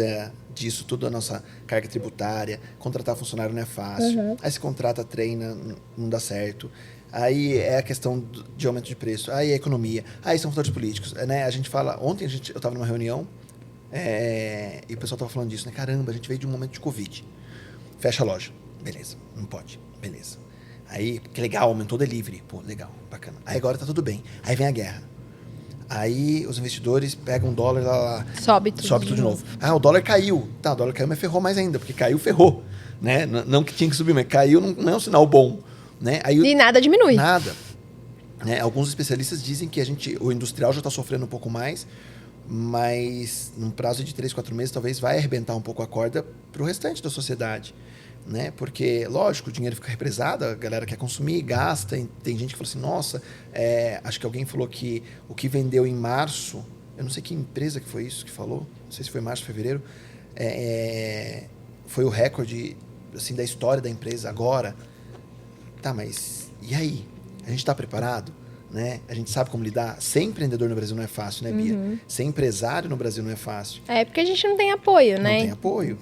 disso tudo a nossa carga tributária, contratar funcionário não é fácil, aí se contrata, treina, não dá certo. Aí é a questão de aumento de preço, aí é a economia, aí são fatores políticos, né? A gente fala, ontem eu estava numa reunião, e o pessoal estava falando disso, né? Caramba, a gente veio de um momento de Covid. Fecha a loja. Beleza, não pode. Beleza. Aí, que legal, aumentou o delivery. Pô, legal, bacana. Aí agora tá tudo bem. Aí vem a guerra. Aí os investidores pegam um dólar lá. Sobe tudo de novo. Ah, o dólar caiu. Tá, o dólar caiu, mas ferrou mais ainda, porque caiu, ferrou. Né? Não que tinha que subir, mas caiu não é um sinal bom. Né? Aí, e nada diminui. Nada. Né? Alguns especialistas dizem que o industrial já está sofrendo um pouco mais, mas num prazo de 3, 4 meses talvez vai arrebentar um pouco a corda para o restante da sociedade. né? Porque, lógico, o dinheiro fica represado, a galera quer consumir, gasta. E tem gente que fala assim, nossa, acho que alguém falou que o que vendeu em março, eu não sei que empresa que foi isso que falou, não sei se foi março, fevereiro, foi o recorde assim, da história da empresa agora. Tá, mas e aí? A gente está preparado? Né? A gente sabe como lidar. Ser empreendedor no Brasil não é fácil, né, Bia? Ser empresário no Brasil não é fácil. Porque a gente não tem apoio, né? Não tem apoio.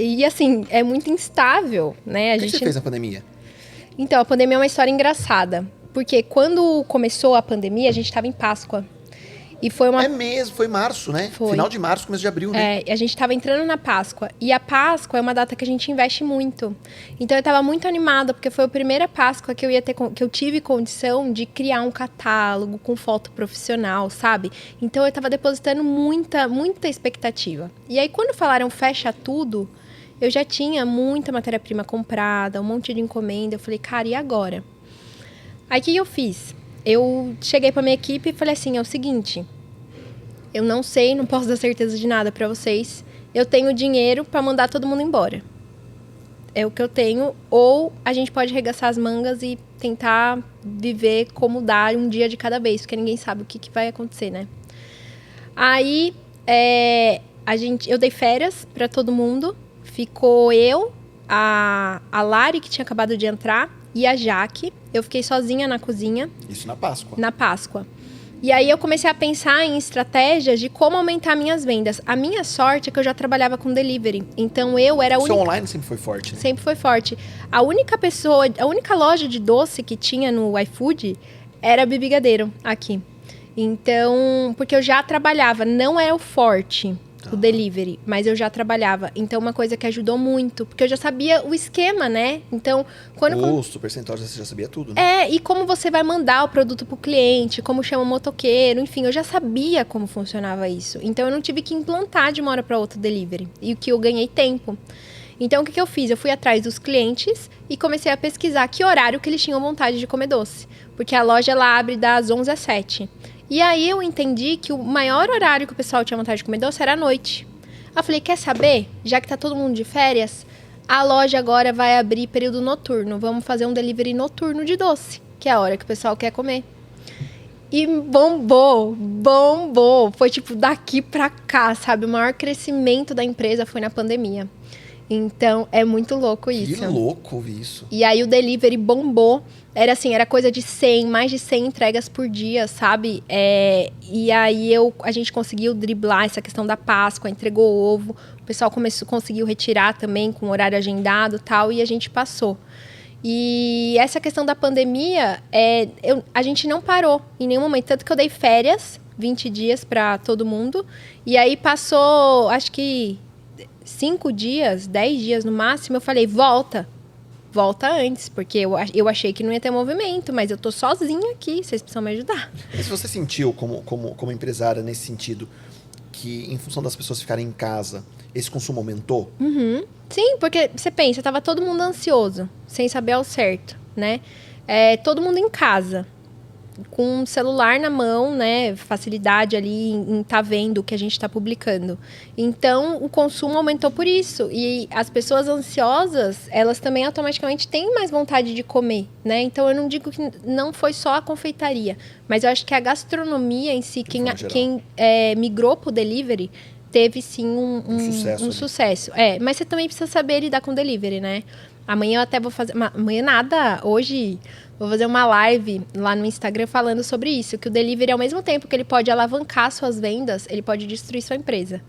E assim, é muito instável, né? O que você fez na pandemia? Então, a pandemia é uma história engraçada. Porque quando começou a pandemia, a gente estava em Páscoa. E foi uma... É mesmo, foi março, né? Foi. Final de março, começo de abril, né? A gente estava entrando na Páscoa. E a Páscoa é uma data que a gente investe muito. Então eu estava muito animada, porque foi a primeira Páscoa que eu tive condição de criar um catálogo com foto profissional, sabe? Então eu estava depositando muita, muita expectativa. E aí quando falaram fecha tudo, eu já tinha muita matéria-prima comprada, um monte de encomenda. Eu falei, cara, e agora? Aí o que eu fiz? Eu cheguei para minha equipe e falei assim, é o seguinte, eu não sei, não posso dar certeza de nada para vocês. Eu tenho dinheiro para mandar todo mundo embora. É o que eu tenho, ou a gente pode arregaçar as mangas e tentar viver como dar um dia de cada vez, porque ninguém sabe o que vai acontecer, né? Aí, eu dei férias para todo mundo. Ficou eu, a Lari, que tinha acabado de entrar, e a Jaque. Eu fiquei sozinha na cozinha. Isso na Páscoa. Na Páscoa. E aí eu comecei a pensar em estratégias de como aumentar minhas vendas. A minha sorte é que eu já trabalhava com delivery. Então eu era a única... O seu online sempre foi forte, né? Sempre foi forte. A única loja de doce que tinha no iFood era a Bibigadeiro, aqui. Então, porque eu já trabalhava, não era o forte, o delivery, mas eu já trabalhava. Então, uma coisa que ajudou muito, porque eu já sabia o esquema, né? Então, custo, percentual, você já sabia tudo, né? E como você vai mandar o produto pro cliente, como chama o motoqueiro, enfim, eu já sabia como funcionava isso. Então, eu não tive que implantar de uma hora para outra o delivery, e o que eu ganhei tempo. Então, o que eu fiz? Eu fui atrás dos clientes e comecei a pesquisar que horário que eles tinham vontade de comer doce. Porque a loja, ela abre das 11 às 7. E aí eu entendi que o maior horário que o pessoal tinha vontade de comer doce era à noite. Eu falei, quer saber? Já que tá todo mundo de férias, a loja agora vai abrir período noturno. Vamos fazer um delivery noturno de doce, que é a hora que o pessoal quer comer. E bombou. Foi tipo daqui pra cá, sabe? O maior crescimento da empresa foi na pandemia. Então, é muito louco isso. Que louco ouvir isso. E aí o delivery bombou. Era coisa de 100, mais de 100 entregas por dia, sabe? E aí a gente conseguiu driblar essa questão da Páscoa, entregou ovo. O pessoal conseguiu retirar também com horário agendado e tal, e a gente passou. E essa questão da pandemia, a gente não parou em nenhum momento. Tanto que eu dei férias, 20 dias para todo mundo. E aí passou, acho que 5 dias, 10 dias no máximo, eu falei, volta antes, porque eu achei que não ia ter movimento, mas eu tô sozinha aqui, vocês precisam me ajudar. Mas você sentiu, como empresária, nesse sentido, que em função das pessoas ficarem em casa, esse consumo aumentou? Uhum. Sim, porque você pensa, tava todo mundo ansioso, sem saber ao certo, né? Todo mundo em casa, com um celular na mão, né? Facilidade ali em estar vendo o que a gente está publicando. Então, o consumo aumentou por isso. E as pessoas ansiosas, elas também automaticamente têm mais vontade de comer, né? Então, eu não digo que não foi só a confeitaria, mas eu acho que a gastronomia em si, quem migrou para o delivery, teve sim um sucesso. Mas você também precisa saber lidar com delivery, né? Amanhã eu até vou fazer... Amanhã nada, hoje... Vou fazer uma live lá no Instagram falando sobre isso, que o delivery, ao mesmo tempo que ele pode alavancar suas vendas, ele pode destruir sua empresa.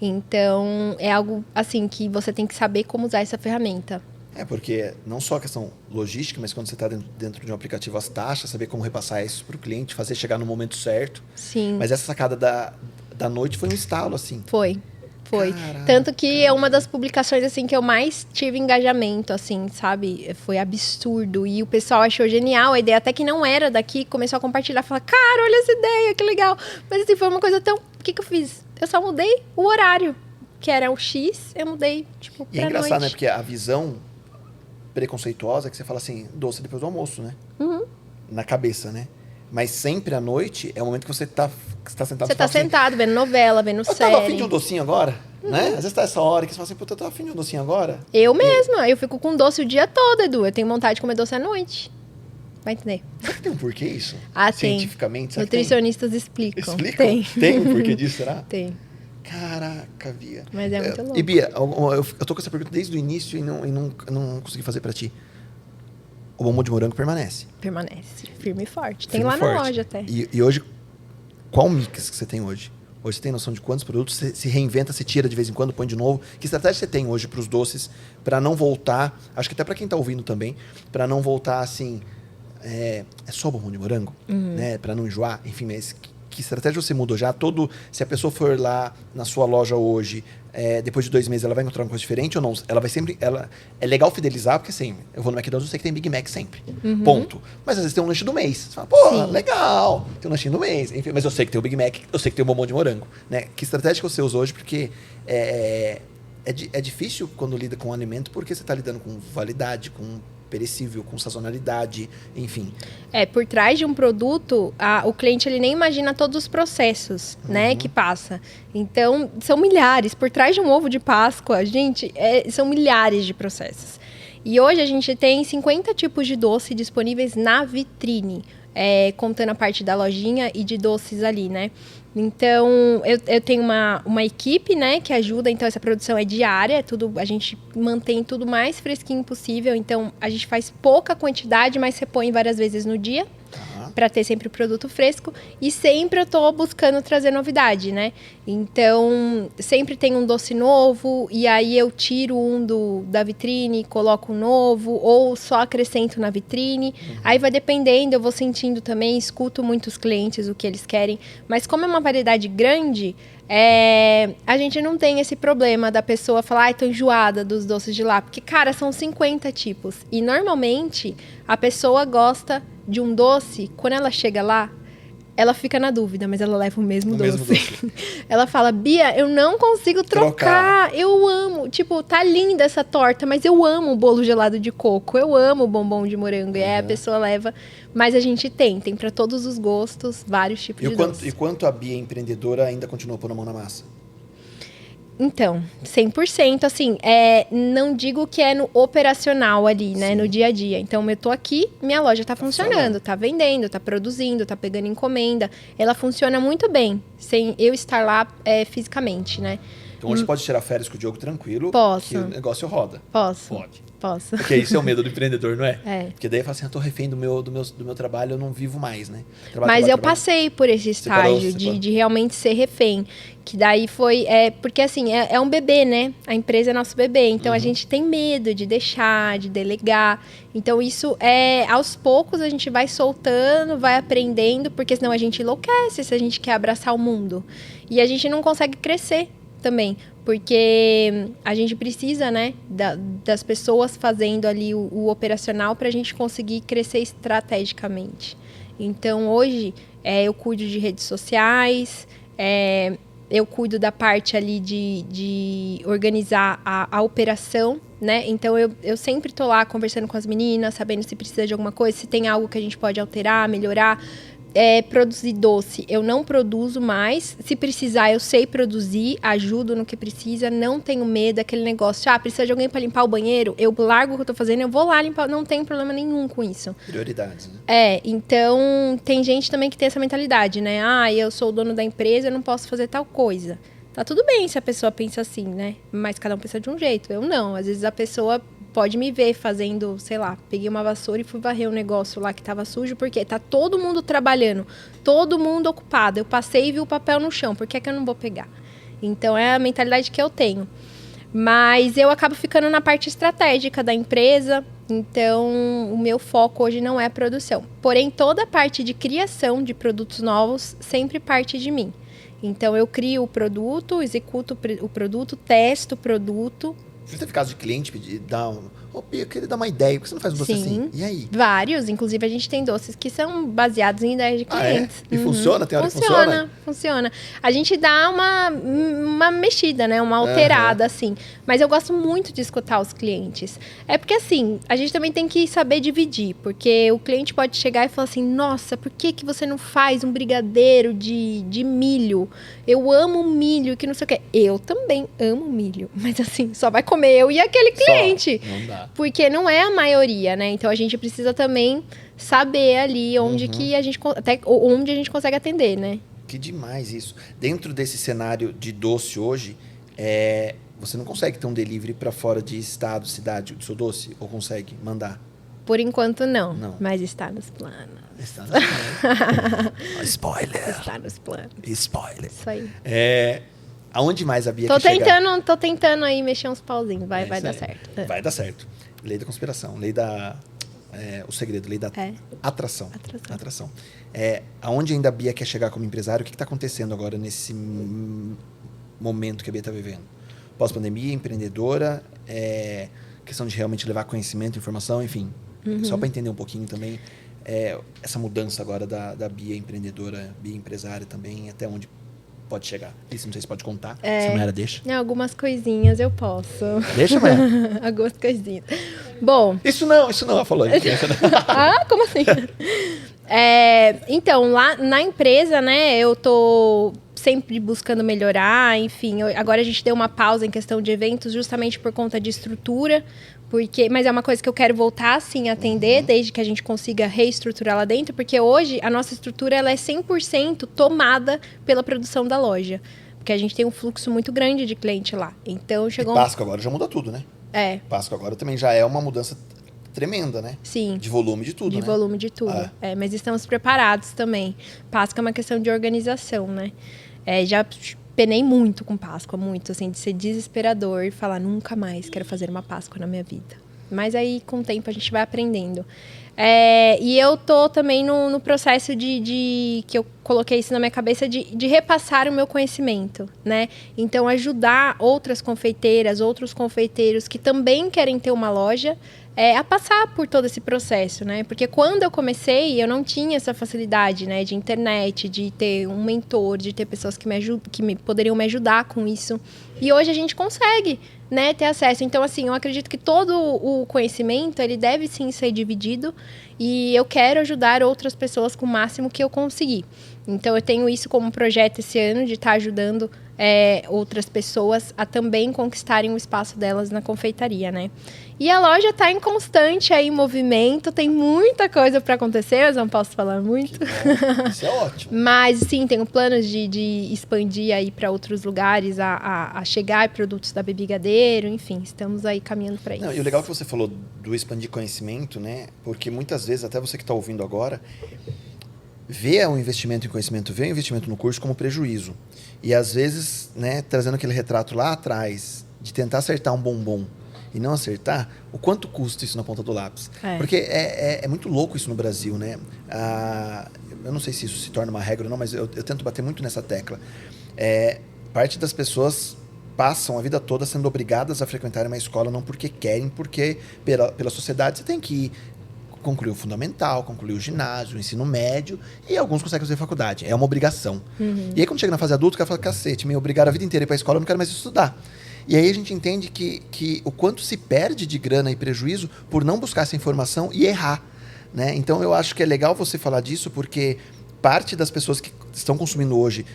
Então, é algo, assim, que você tem que saber como usar essa ferramenta. Porque não só a questão logística, mas quando você está dentro de um aplicativo, as taxas, saber como repassar isso para o cliente, fazer chegar no momento certo. Sim. Mas essa sacada da noite foi um estalo, assim. Foi. Caraca, Tanto que é uma das publicações, assim, que eu mais tive engajamento, assim, sabe? Foi absurdo. E o pessoal achou genial a ideia. Até que não era daqui, começou a compartilhar. Falar, cara, olha essa ideia, que legal. Mas, assim, foi uma coisa tão... O que eu fiz? Eu só mudei o horário. Que era o X, eu mudei, tipo, pra E é engraçado, noite. né? Porque a visão preconceituosa é que você fala assim, doce depois do almoço, né? Uhum. Na cabeça, né? Mas sempre à noite é o momento que você tá sentado... Você tá sentado, vendo novela, vendo Eu série. tava afim de um docinho agora. Né? Às vezes tá essa hora que você fala assim, puta, eu tô afim de um docinho agora. Eu mesma, eu fico com doce o dia todo, Edu. Eu tenho vontade de comer doce à noite. Vai entender. Será que tem um porquê isso? Ah, tem. Cientificamente, será que tem? Nutricionistas explicam. Explicam? Tem. Tem um porquê disso, será? Tem. Caraca, Bia. Mas é muito louco. E Bia, eu tô com essa pergunta desde o início e não consegui fazer pra ti. O bombom de morango permanece. Permanece. Firme e forte. Tem Firme lá e na forte. loja até. E hoje, qual mix que você tem hoje? Hoje você tem noção de quantos produtos você se reinventa, você tira de vez em quando, põe de novo? Que estratégia você tem hoje para os doces para não voltar? Acho que até para quem tá ouvindo também, para não voltar assim, é só bombom de morango, né? Para não enjoar, enfim, mas que estratégia você mudou já? Se a pessoa for lá na sua loja hoje, depois de 2 meses, ela vai encontrar uma coisa diferente ou não? Ela vai sempre, é legal fidelizar, porque assim, eu vou no McDonald's, eu sei que tem Big Mac sempre, ponto. Mas às vezes tem um lanche do mês, você fala, pô, legal, tem um lanchinho do mês, enfim, mas eu sei que tem o Big Mac, eu sei que tem o bombom de morango, né? Que estratégia que você usa hoje? Porque é difícil quando lida com alimento, porque você está lidando com validade, com perecível, com sazonalidade, enfim. Por trás de um produto, o cliente ele nem imagina todos os processos, né, que passa. Então, são milhares. Por trás de um ovo de Páscoa, gente, são milhares de processos. E hoje a gente tem 50 tipos de doce disponíveis na vitrine, contando a parte da lojinha e de doces ali, né? Então, eu tenho uma equipe, né, que ajuda. Então, essa produção é diária, a gente mantém tudo mais fresquinho possível. Então, a gente faz pouca quantidade, mas repõe várias vezes no dia, para ter sempre o produto fresco. E sempre eu tô buscando trazer novidade, né? Então, sempre tem um doce novo, e aí eu tiro um da vitrine, coloco um novo, ou só acrescento na vitrine. Aí vai dependendo, eu vou sentindo também, escuto muitos clientes, o que eles querem. Mas como é uma variedade grande, a gente não tem esse problema da pessoa falar, ai, tô enjoada dos doces de lá. Porque, cara, são 50 tipos. E normalmente, a pessoa gosta de um doce, quando ela chega lá, ela fica na dúvida, mas ela leva o mesmo doce. Ela fala, Bia, eu não consigo trocar. Eu amo. Tipo, tá linda essa torta, mas eu amo o bolo gelado de coco. Eu amo o bombom de morango. E aí a pessoa leva. Mas a gente tem para todos os gostos, vários tipos de doce. E quanto a Bia empreendedora ainda continua pondo a mão na massa? Então, 100%, assim, não digo que é no operacional ali, né, no dia a dia. Então, eu tô aqui, minha loja tá funcionando, tá vendendo, tá produzindo, tá pegando encomenda. Ela funciona muito bem, sem eu estar lá fisicamente, né? Então, hoje você pode tirar férias com o Diogo tranquilo. Posso. Que o negócio roda. Posso. Pode. Posso. Porque isso é o medo do empreendedor, não é? Porque daí fala assim, eu tô refém do meu trabalho, eu não vivo mais, né? Mas eu passei por esse estágio de realmente ser refém. Que daí foi... porque assim, é um bebê, né? A empresa é nosso bebê. Então, a gente tem medo de deixar, de delegar. Então, isso aos poucos a gente vai soltando, vai aprendendo. Porque senão a gente enlouquece se a gente quer abraçar o mundo. E a gente não consegue crescer também, porque a gente precisa, né, das pessoas fazendo ali o operacional para a gente conseguir crescer estrategicamente. Então, hoje, eu cuido de redes sociais, eu cuido da parte ali de organizar a operação, né? Então, eu sempre tô lá conversando com as meninas, sabendo se precisa de alguma coisa, se tem algo que a gente pode alterar, melhorar. Produzir doce, eu não produzo mais. Se precisar, eu sei produzir, ajudo no que precisa, não tenho medo, aquele negócio, precisa de alguém para limpar o banheiro, eu largo o que eu tô fazendo, eu vou lá limpar, não tem problema nenhum com isso. Prioridades, né? Então, tem gente também que tem essa mentalidade, né? Eu sou o dono da empresa, eu não posso fazer tal coisa. Tá tudo bem se a pessoa pensa assim, né? Mas cada um pensa de um jeito, eu não. Às vezes a pessoa pode me ver fazendo, sei lá, peguei uma vassoura e fui varrer um negócio lá que tava sujo, porque tá todo mundo trabalhando, todo mundo ocupado. Eu passei e vi o papel no chão, por que eu não vou pegar? Então, é a mentalidade que eu tenho. Mas eu acabo ficando na parte estratégica da empresa, então o meu foco hoje não é produção. Porém, toda a parte de criação de produtos novos sempre parte de mim. Então, eu crio o produto, executo o produto, testo o produto. Você teve caso de cliente pedir, Pô, Bia, eu queria dar uma ideia, por que você não faz um doce Sim. assim? E aí? Vários, inclusive a gente tem doces que são baseados em ideias de Ah, é? clientes. E funciona? Tem hora que funciona? Funciona. A gente dá uma mexida, né? Uma alterada, assim. Mas eu gosto muito de escutar os clientes. É porque, assim, a gente também tem que saber dividir. Porque o cliente pode chegar e falar assim, nossa, por que você não faz um brigadeiro de milho? Eu amo milho, que não sei o quê. Eu também amo milho. Mas, assim, só vai comer eu e aquele cliente. Não dá. Porque não é a maioria, né? Então a gente precisa também saber ali onde que a gente até onde a gente consegue atender, né? Que demais isso. Dentro desse cenário de doce hoje, você não consegue ter um delivery para fora de estado, cidade do seu doce? Ou consegue mandar? Por enquanto não, Não. mas está nos planos. Está nos planos. Spoiler. Está nos planos. Spoiler. Isso aí. Aonde mais a Bia Tô quer chegar? tô tentando aí mexer uns pauzinhos, vai Isso dar aí. certo. Vai dar certo. Lei da conspiração, lei da... o segredo, lei da atração. Atração. Aonde ainda a Bia quer chegar como empresário, o que está acontecendo agora nesse momento que a Bia está vivendo? Pós-pandemia, empreendedora, questão de realmente levar conhecimento, informação, enfim. Só para entender um pouquinho também, essa mudança agora da Bia empreendedora, Bia empresária também, até onde pode chegar. Isso não sei se pode contar, se não era, deixa. Algumas coisinhas eu posso. Deixa, Maia. Algumas coisinhas. Bom. Isso não, ela falou. Ah, como assim? Então, lá na empresa, né, eu tô sempre buscando melhorar, enfim. Agora a gente deu uma pausa em questão de eventos justamente por conta de estrutura, mas é uma coisa que eu quero voltar, assim, a atender, desde que a gente consiga reestruturar lá dentro, porque hoje a nossa estrutura ela é 100% tomada pela produção da loja, porque a gente tem um fluxo muito grande de cliente lá. Então, chegou... E Páscoa agora já muda tudo, né? Páscoa agora também já é uma mudança tremenda, né? Sim. De volume de tudo, né? De volume de tudo. Mas estamos preparados também. Páscoa é uma questão de organização, né? Já penei muito com Páscoa, muito, assim, de ser desesperador e falar, nunca mais quero fazer uma Páscoa na minha vida. Mas aí, com o tempo, a gente vai aprendendo. E eu tô também no processo que eu coloquei isso na minha cabeça, de repassar o meu conhecimento, né? Então, ajudar outras confeiteiras, outros confeiteiros que também querem ter uma loja, a passar por todo esse processo, né? Porque quando eu comecei, eu não tinha essa facilidade, né? De internet, de ter um mentor, de ter pessoas que poderiam me ajudar com isso. E hoje a gente consegue, né, ter acesso. Então, assim, eu acredito que todo o conhecimento, ele deve sim ser dividido. E eu quero ajudar outras pessoas com o máximo que eu conseguir. Então, eu tenho isso como projeto esse ano, de estar ajudando outras pessoas a também conquistarem o espaço delas na confeitaria, né? E a loja está em constante aí movimento, tem muita coisa para acontecer, eu não posso falar muito. Isso é ótimo. Mas, sim, tenho planos de expandir aí para outros lugares, a chegar produtos da Bebigadeiro, enfim, estamos aí caminhando para isso. Não, e o legal que você falou do expandir conhecimento, né? Porque muitas vezes, até você que está ouvindo agora, vê o investimento em conhecimento, vê o investimento no curso como prejuízo. E às vezes, né, trazendo aquele retrato lá atrás, de tentar acertar um bombom e não acertar, o quanto custa isso na ponta do lápis? Porque é muito louco isso no Brasil, né? Eu não sei se isso se torna uma regra ou não, mas eu tento bater muito nessa tecla. Parte das pessoas passam a vida toda sendo obrigadas a frequentar uma escola, não porque querem, porque pela sociedade você tem que ir concluir o fundamental, concluir o ginásio, o ensino médio, e alguns conseguem fazer faculdade. É uma obrigação. E aí, quando chega na fase adulta, o cara fala, cacete, me obrigaram a vida inteira a ir para a escola, eu não quero mais estudar. E aí a gente entende que o quanto se perde de grana e prejuízo por não buscar essa informação e errar, né? Então, eu acho que é legal você falar disso, porque parte das pessoas que estão consumindo hoje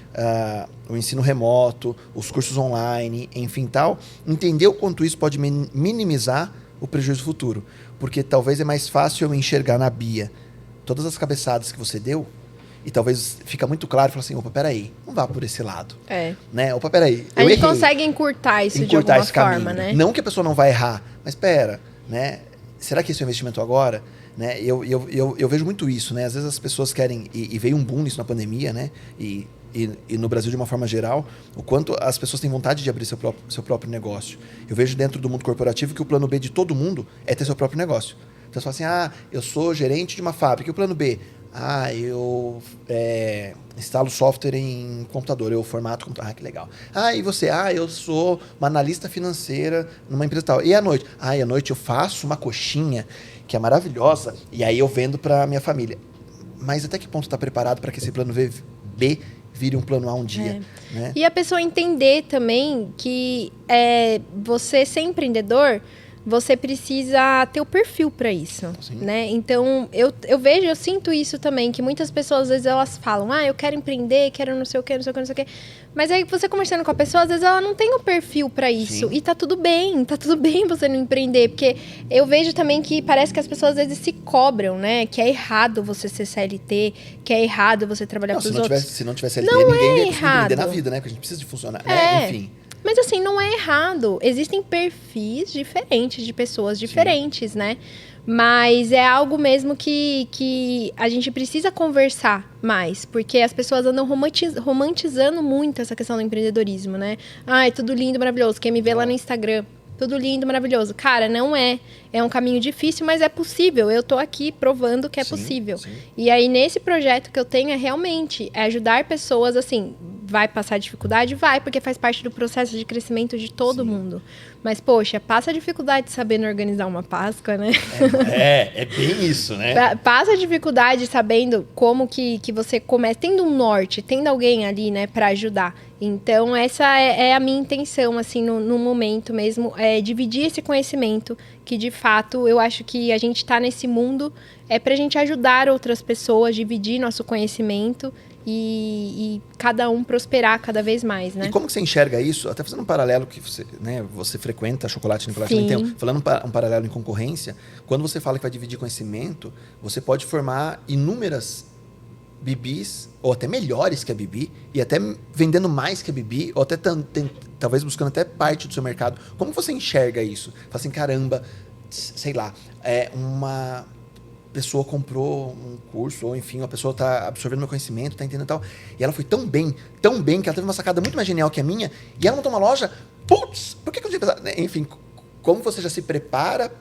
o ensino remoto, os cursos online, enfim, tal, entender o quanto isso pode minimizar o prejuízo futuro. Porque talvez é mais fácil eu enxergar na Bia todas as cabeçadas que você deu e talvez fica muito claro e falar assim, opa, peraí, não vá por esse lado. Né? Opa, peraí, a gente consegue encurtar isso de alguma forma, né? Não que a pessoa não vai errar, mas pera, né? Será que esse é o investimento agora? Né? Eu vejo muito isso, né? Às vezes as pessoas querem, e veio um boom nisso na pandemia, né? E no Brasil, de uma forma geral, o quanto as pessoas têm vontade de abrir seu próprio negócio. Eu vejo dentro do mundo corporativo que o plano B de todo mundo é ter seu próprio negócio. Então, você fala assim, eu sou gerente de uma fábrica, e o plano B? Eu instalo software em computador, eu formato computador. Que legal. E você? Eu sou uma analista financeira numa empresa tal. E à noite? À noite eu faço uma coxinha que é maravilhosa e aí eu vendo para minha família. Mas até que ponto está preparado para que esse plano B vire um plano A um dia? Né? E a pessoa entender também que você ser empreendedor, você precisa ter o perfil para isso, né? Então, eu vejo, eu sinto isso também, que muitas pessoas, às vezes, elas falam, eu quero empreender, quero não sei o que, não sei o que, não sei o que. Mas aí, você conversando com a pessoa, às vezes, ela não tem o perfil para isso. Sim. E tá tudo bem você não empreender. Porque eu vejo também que parece que as pessoas, às vezes, se cobram, né? Que é errado você ser CLT, que é errado você trabalhar pros outros. Se não tivesse CLT, ninguém ia conseguir empreender na vida, né? Porque a gente precisa de funcionar, né? Enfim. Mas assim, não é errado. Existem perfis diferentes de pessoas diferentes, né? Mas é algo mesmo que a gente precisa conversar mais. Porque as pessoas andam romantizando muito essa questão do empreendedorismo, né? É tudo lindo, maravilhoso. Quem me vê lá no Instagram, tudo lindo, maravilhoso. Cara, não é. É um caminho difícil, mas é possível. Eu tô aqui provando que é possível. Sim. E aí, nesse projeto que eu tenho, é ajudar pessoas, assim... Vai passar dificuldade? Vai, porque faz parte do processo de crescimento de todo mundo. Mas, poxa, passa dificuldade sabendo organizar uma Páscoa, né? É bem isso, né? Passa dificuldade sabendo como que você começa, tendo um norte, tendo alguém ali, né, para ajudar. Então, essa é a minha intenção, assim, no momento mesmo, é dividir esse conhecimento, que de fato, eu acho que a gente tá nesse mundo, pra gente ajudar outras pessoas, dividir nosso conhecimento e cada um prosperar cada vez mais, né? E como que você enxerga isso? Até fazendo um paralelo que você frequenta Chocolate Nicolate, então, falando um paralelo em concorrência, quando você fala que vai dividir conhecimento, você pode formar inúmeras Bibis, ou até melhores que a Bibi, e até vendendo mais que a Bibi, ou até talvez buscando até parte do seu mercado. Como você enxerga isso? Fala assim, caramba, sei lá, uma pessoa comprou um curso, ou enfim, uma pessoa está absorvendo meu conhecimento, está entendendo e tal, e ela foi tão bem, que ela teve uma sacada muito mais genial que a minha, e ela montou uma loja, putz, por que eu não tinha pensado? Enfim, como você já se prepara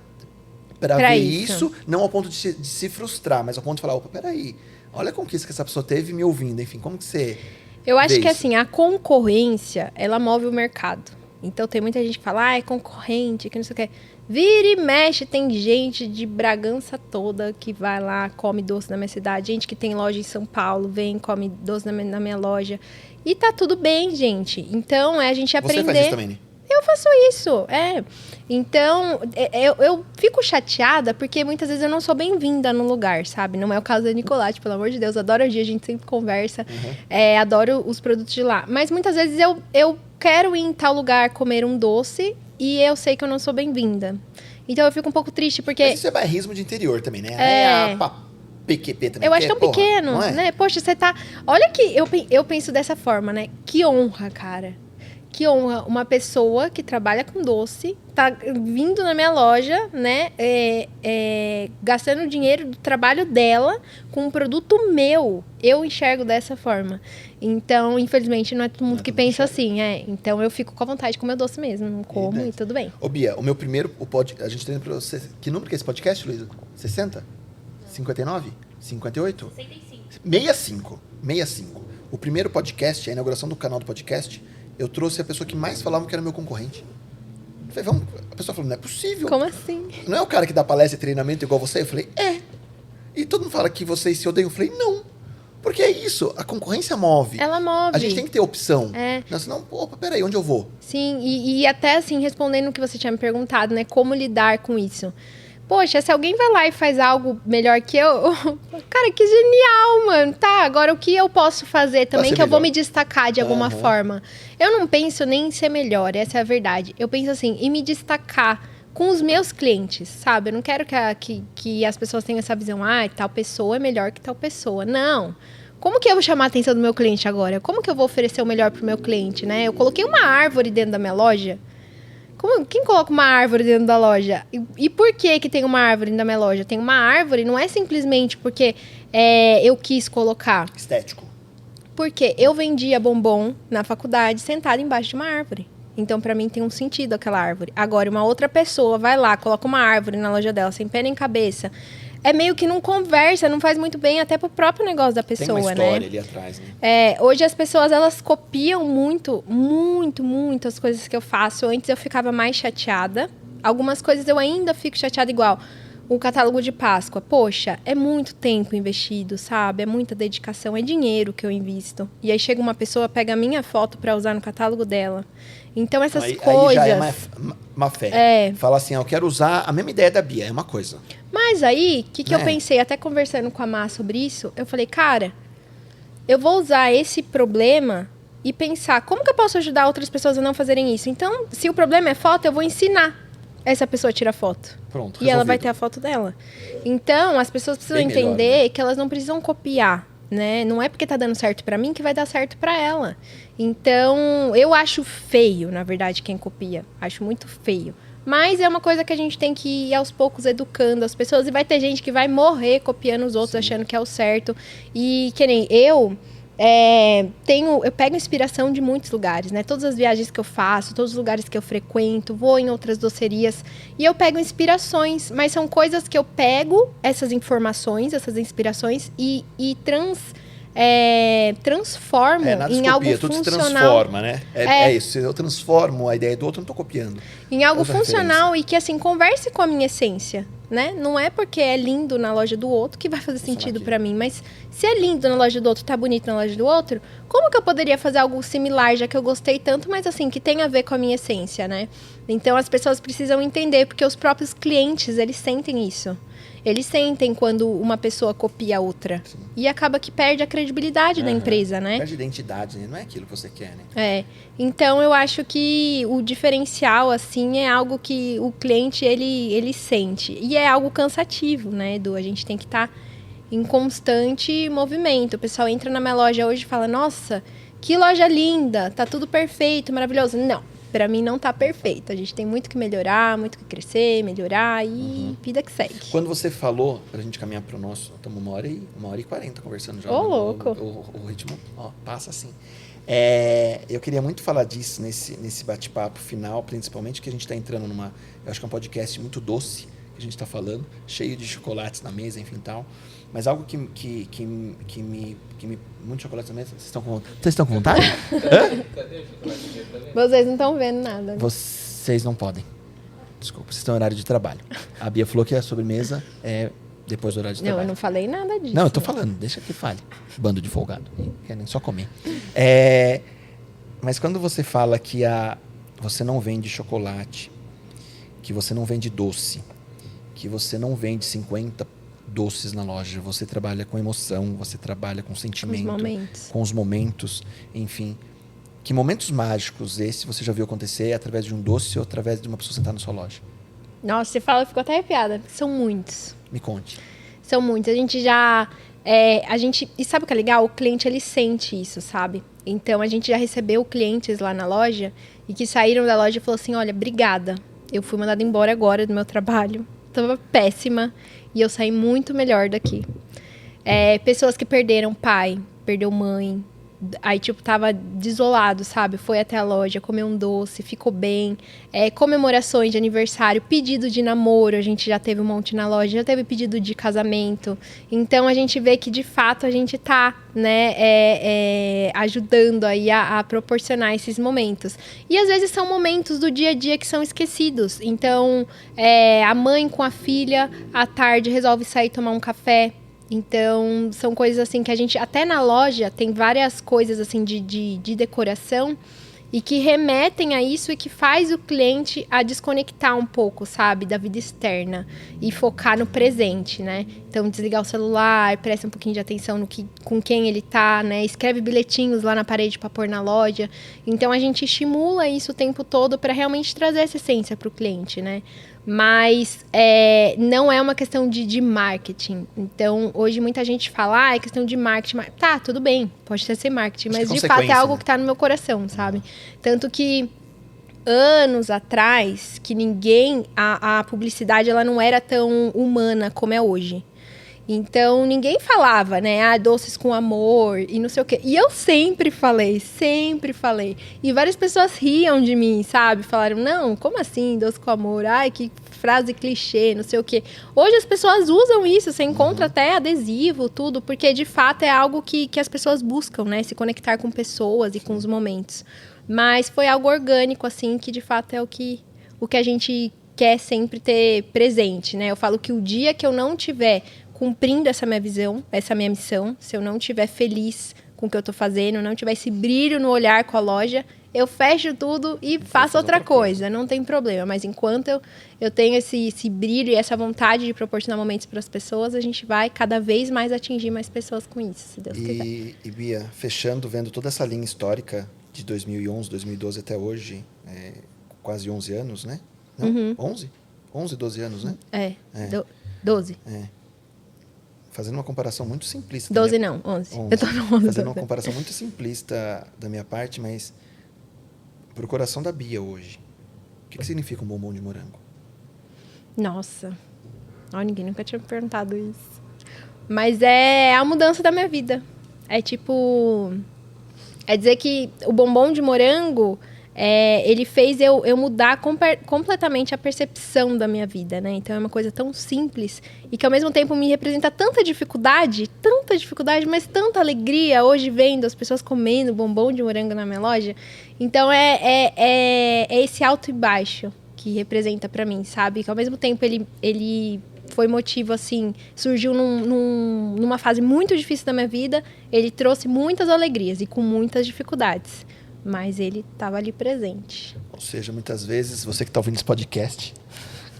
para ver isso, não ao ponto de se frustrar, mas ao ponto de falar, opa, peraí, olha a conquista que essa pessoa teve me ouvindo, enfim, como que você... Eu acho que assim, a concorrência, ela move o mercado. Então tem muita gente que fala, é concorrente, que não sei o que. Vira e mexe, tem gente de Bragança toda que vai lá, come doce na minha cidade. Gente que tem loja em São Paulo, vem, come doce na minha loja. E tá tudo bem, gente. Então, a gente aprender... Você faz isso também, né? Eu faço isso, Então, eu fico chateada porque muitas vezes eu não sou bem-vinda no lugar, sabe? Não é o caso da Nicolate, pelo amor de Deus. Adoro o dia, a gente sempre conversa. Adoro os produtos de lá. Mas muitas vezes eu quero ir em tal lugar comer um doce e eu sei que eu não sou bem-vinda. Então, eu fico um pouco triste porque... Mas isso é bairrismo de interior também, né? PQP também. Eu acho tão pequeno, né? Poxa, você tá... Olha que eu penso dessa forma, né? Que honra, cara. Que honra uma pessoa que trabalha com doce, tá vindo na minha loja, né, gastando dinheiro do trabalho dela com um produto meu. Eu enxergo dessa forma. Então, infelizmente, não é todo mundo que pensa assim, Então, eu fico com a vontade de comer doce mesmo, não como e tudo bem. Ô, Bia, o meu primeiro, a gente tem pra você... Que número que é esse podcast, Luísa? 60? 59? 58? 65. 65. O primeiro podcast, a inauguração do canal do podcast... Eu trouxe a pessoa que mais falava que era meu concorrente. Eu falei, a pessoa falou, não é possível. Como assim? Não é o cara que dá palestra e treinamento igual você? Eu falei, E todo mundo fala que vocês se odeiam. Eu falei, não. Porque é isso, a concorrência move. Ela move. A gente tem que ter opção. Não, senão, opa, peraí, onde eu vou? Sim, e até assim, respondendo o que você tinha me perguntado, né? Como lidar com isso? Poxa, se alguém vai lá e faz algo melhor que eu... Cara, que genial, mano. Tá, agora o que eu posso fazer também que eu vou me destacar de alguma forma? Eu não penso nem em ser melhor, essa é a verdade. Eu penso assim, em me destacar com os meus clientes, sabe? Eu não quero que as pessoas tenham essa visão, tal pessoa é melhor que tal pessoa. Não. Como que eu vou chamar a atenção do meu cliente agora? Como que eu vou oferecer o melhor pro meu cliente, né? Eu coloquei uma árvore dentro da minha loja... Quem coloca uma árvore dentro da loja? E por que tem uma árvore dentro da minha loja? Tem uma árvore, não é simplesmente porque eu quis colocar. Estético. Porque eu vendia bombom na faculdade sentada embaixo de uma árvore. Então, pra mim, tem um sentido aquela árvore. Agora, uma outra pessoa vai lá, coloca uma árvore na loja dela, sem pé nem cabeça, é meio que não conversa, não faz muito bem até pro próprio negócio da pessoa, Tem uma história né? ali atrás, né? Hoje as pessoas, elas copiam muito as coisas que eu faço. Antes eu ficava mais chateada. Algumas coisas eu ainda fico chateada igual. O catálogo de Páscoa. Poxa, é muito tempo investido, sabe? É muita dedicação, é dinheiro que eu invisto. E aí chega uma pessoa, pega a minha foto pra usar no catálogo dela. Então essas coisas... Aí já é má fé. Fala assim, eu quero usar a mesma ideia da Bia, é uma coisa. Mas aí, o que eu Né? pensei, até conversando com a Má sobre isso, eu falei, cara, eu vou usar esse problema e pensar, como que eu posso ajudar outras pessoas a não fazerem isso? Então, se o problema é foto, eu vou ensinar essa pessoa a tirar foto. Pronto, E ela resolvido. vai ter a foto dela. Então, as pessoas precisam Bem melhor, entender né? que elas não precisam copiar, né? Não é porque tá dando certo pra mim que vai dar certo pra ela. Então, eu acho feio, na verdade, quem copia. Acho muito feio. Mas é uma coisa que a gente tem que ir aos poucos educando as pessoas. E vai ter gente que vai morrer copiando os outros, achando que é o certo. E que nem eu pego inspiração de muitos lugares, né? Todas as viagens que eu faço, todos os lugares que eu frequento, vou em outras docerias e eu pego inspirações, mas são coisas que eu pego essas informações, essas inspirações e transformo Nada se em copia, algo tudo se funcional. transforma, né? É isso, se eu transformo a ideia do outro, eu não tô copiando. Em algo Outra funcional e que, assim, converse com a minha essência, né? Não é porque é lindo na loja do outro que vai fazer sentido aqui. pra mim, mas se é lindo na loja do outro, tá bonito na loja do outro, como que eu poderia fazer algo similar, já que eu gostei tanto, mas assim, que tem a ver com a minha essência, né? Então, as pessoas precisam entender, porque os próprios clientes, eles sentem isso. Eles sentem quando uma pessoa copia a outra. Sim. E acaba que perde a credibilidade da empresa, né? Perde identidade, né? Não é aquilo que você quer, né? Então eu acho que o diferencial, assim, é algo que o cliente, ele sente. E é algo cansativo, né, Edu? A gente tem que estar em constante movimento. O pessoal entra na minha loja hoje e fala, nossa, que loja linda, tá tudo perfeito, maravilhoso. Não, pra mim não tá perfeito. A gente tem muito que melhorar, muito que crescer, melhorar e vida que segue. Quando você falou, pra gente caminhar pro nosso... Estamos 1h40 conversando já. Ô, né? louco. O ritmo, passa assim. Eu queria muito falar disso nesse bate-papo final, principalmente que a gente está entrando numa... Eu acho que é um podcast muito doce que a gente está falando, cheio de chocolates na mesa, enfim, tal. Mas algo que me... Muito chocolate na mesa. Vocês estão com vontade? Cadê o chocolate? Tá vendo? Vocês não estão vendo nada. Vocês não podem. Desculpa, vocês estão em horário de trabalho. A Bia falou que a sobremesa é depois do horário de Não, eu trabalho. não falei nada disso. Não, eu tô falando, deixa que fale. Bando de folgado. Querem só comer. Mas quando você fala que você não vende chocolate, que você não vende doce, que você não vende 50 doces na loja, você trabalha com emoção, você trabalha com sentimento, com os momentos, enfim. Que momentos mágicos esse você já viu acontecer através de um doce ou através de uma pessoa sentar na sua loja? Nossa, você fala, ficou até arrepiada. São muitos. Me conte. São muitos. A gente já... E sabe o que é legal? O cliente, ele sente isso, sabe? Então, a gente já recebeu clientes lá na loja e que saíram da loja e falaram assim, olha, obrigada. Eu fui mandada embora agora do meu trabalho. Tava péssima e eu saí muito melhor daqui. Pessoas que perderam pai, perdeu mãe. Aí, tipo, tava desolado, sabe? Foi até a loja, comeu um doce, ficou bem. Comemorações de aniversário, pedido de namoro, a gente já teve um monte na loja, já teve pedido de casamento. Então, a gente vê que, de fato, a gente tá, né, ajudando aí a proporcionar esses momentos. E, às vezes, são momentos do dia a dia que são esquecidos. Então, a mãe com a filha, à tarde, resolve sair tomar um café. Então, são coisas assim que a gente... Até na loja tem várias coisas assim de decoração e que remetem a isso e que faz o cliente a desconectar um pouco, sabe? Da vida externa e focar no presente, né? Então, desligar o celular, presta um pouquinho de atenção com quem ele tá, né? Escreve bilhetinhos lá na parede para pôr na loja. Então, a gente estimula isso o tempo todo para realmente trazer essa essência para o cliente, né? Mas não é uma questão de marketing. Então, hoje muita gente fala, é questão de marketing. Tá, tudo bem, pode ser marketing, mas de fato é algo que tá no meu coração, sabe? Tanto que anos atrás, que a publicidade ela não era tão humana como é hoje. Então, ninguém falava, né? Ah, doces com amor e não sei o quê. E eu sempre falei. E várias pessoas riam de mim, sabe? Falaram, não, como assim, doce com amor? Ai, que frase clichê, não sei o quê. Hoje as pessoas usam isso, você encontra até adesivo, tudo, porque de fato é algo que as pessoas buscam, né? Se conectar com pessoas e com os momentos. Mas foi algo orgânico, assim, que de fato é o que a gente quer sempre ter presente, né? Eu falo que o dia que eu não tiver cumprindo essa minha visão, essa minha missão, se eu não estiver feliz com o que eu tô fazendo, não tiver esse brilho no olhar com a loja, eu fecho tudo e faço outra coisa, não tem problema. Mas enquanto eu tenho esse brilho e essa vontade de proporcionar momentos para as pessoas, a gente vai cada vez mais atingir mais pessoas com isso, se Deus quiser. E Bia, fechando, vendo toda essa linha histórica de 2011, 2012 até hoje, quase 11 anos, né? Não, 11? 11, 12 anos, né? 12. Fazendo uma comparação muito simplista. 12 não, 11. Eu tô no 11. Fazendo uma comparação muito simplista da minha parte, mas pro coração da Bia hoje, o que significa um bombom de morango? Nossa. Ninguém nunca tinha me perguntado isso. Mas é a mudança da minha vida. É tipo... É dizer que o bombom de morango... ele fez eu mudar completamente a percepção da minha vida, né? Então é uma coisa tão simples e que ao mesmo tempo me representa tanta dificuldade, mas tanta alegria hoje vendo as pessoas comendo bombom de morango na minha loja. Então é esse alto e baixo que representa pra mim, sabe? Que ao mesmo tempo ele foi motivo, assim, surgiu numa fase muito difícil da minha vida, ele trouxe muitas alegrias e com muitas dificuldades. Mas ele estava ali presente. Ou seja, muitas vezes, você que está ouvindo esse podcast,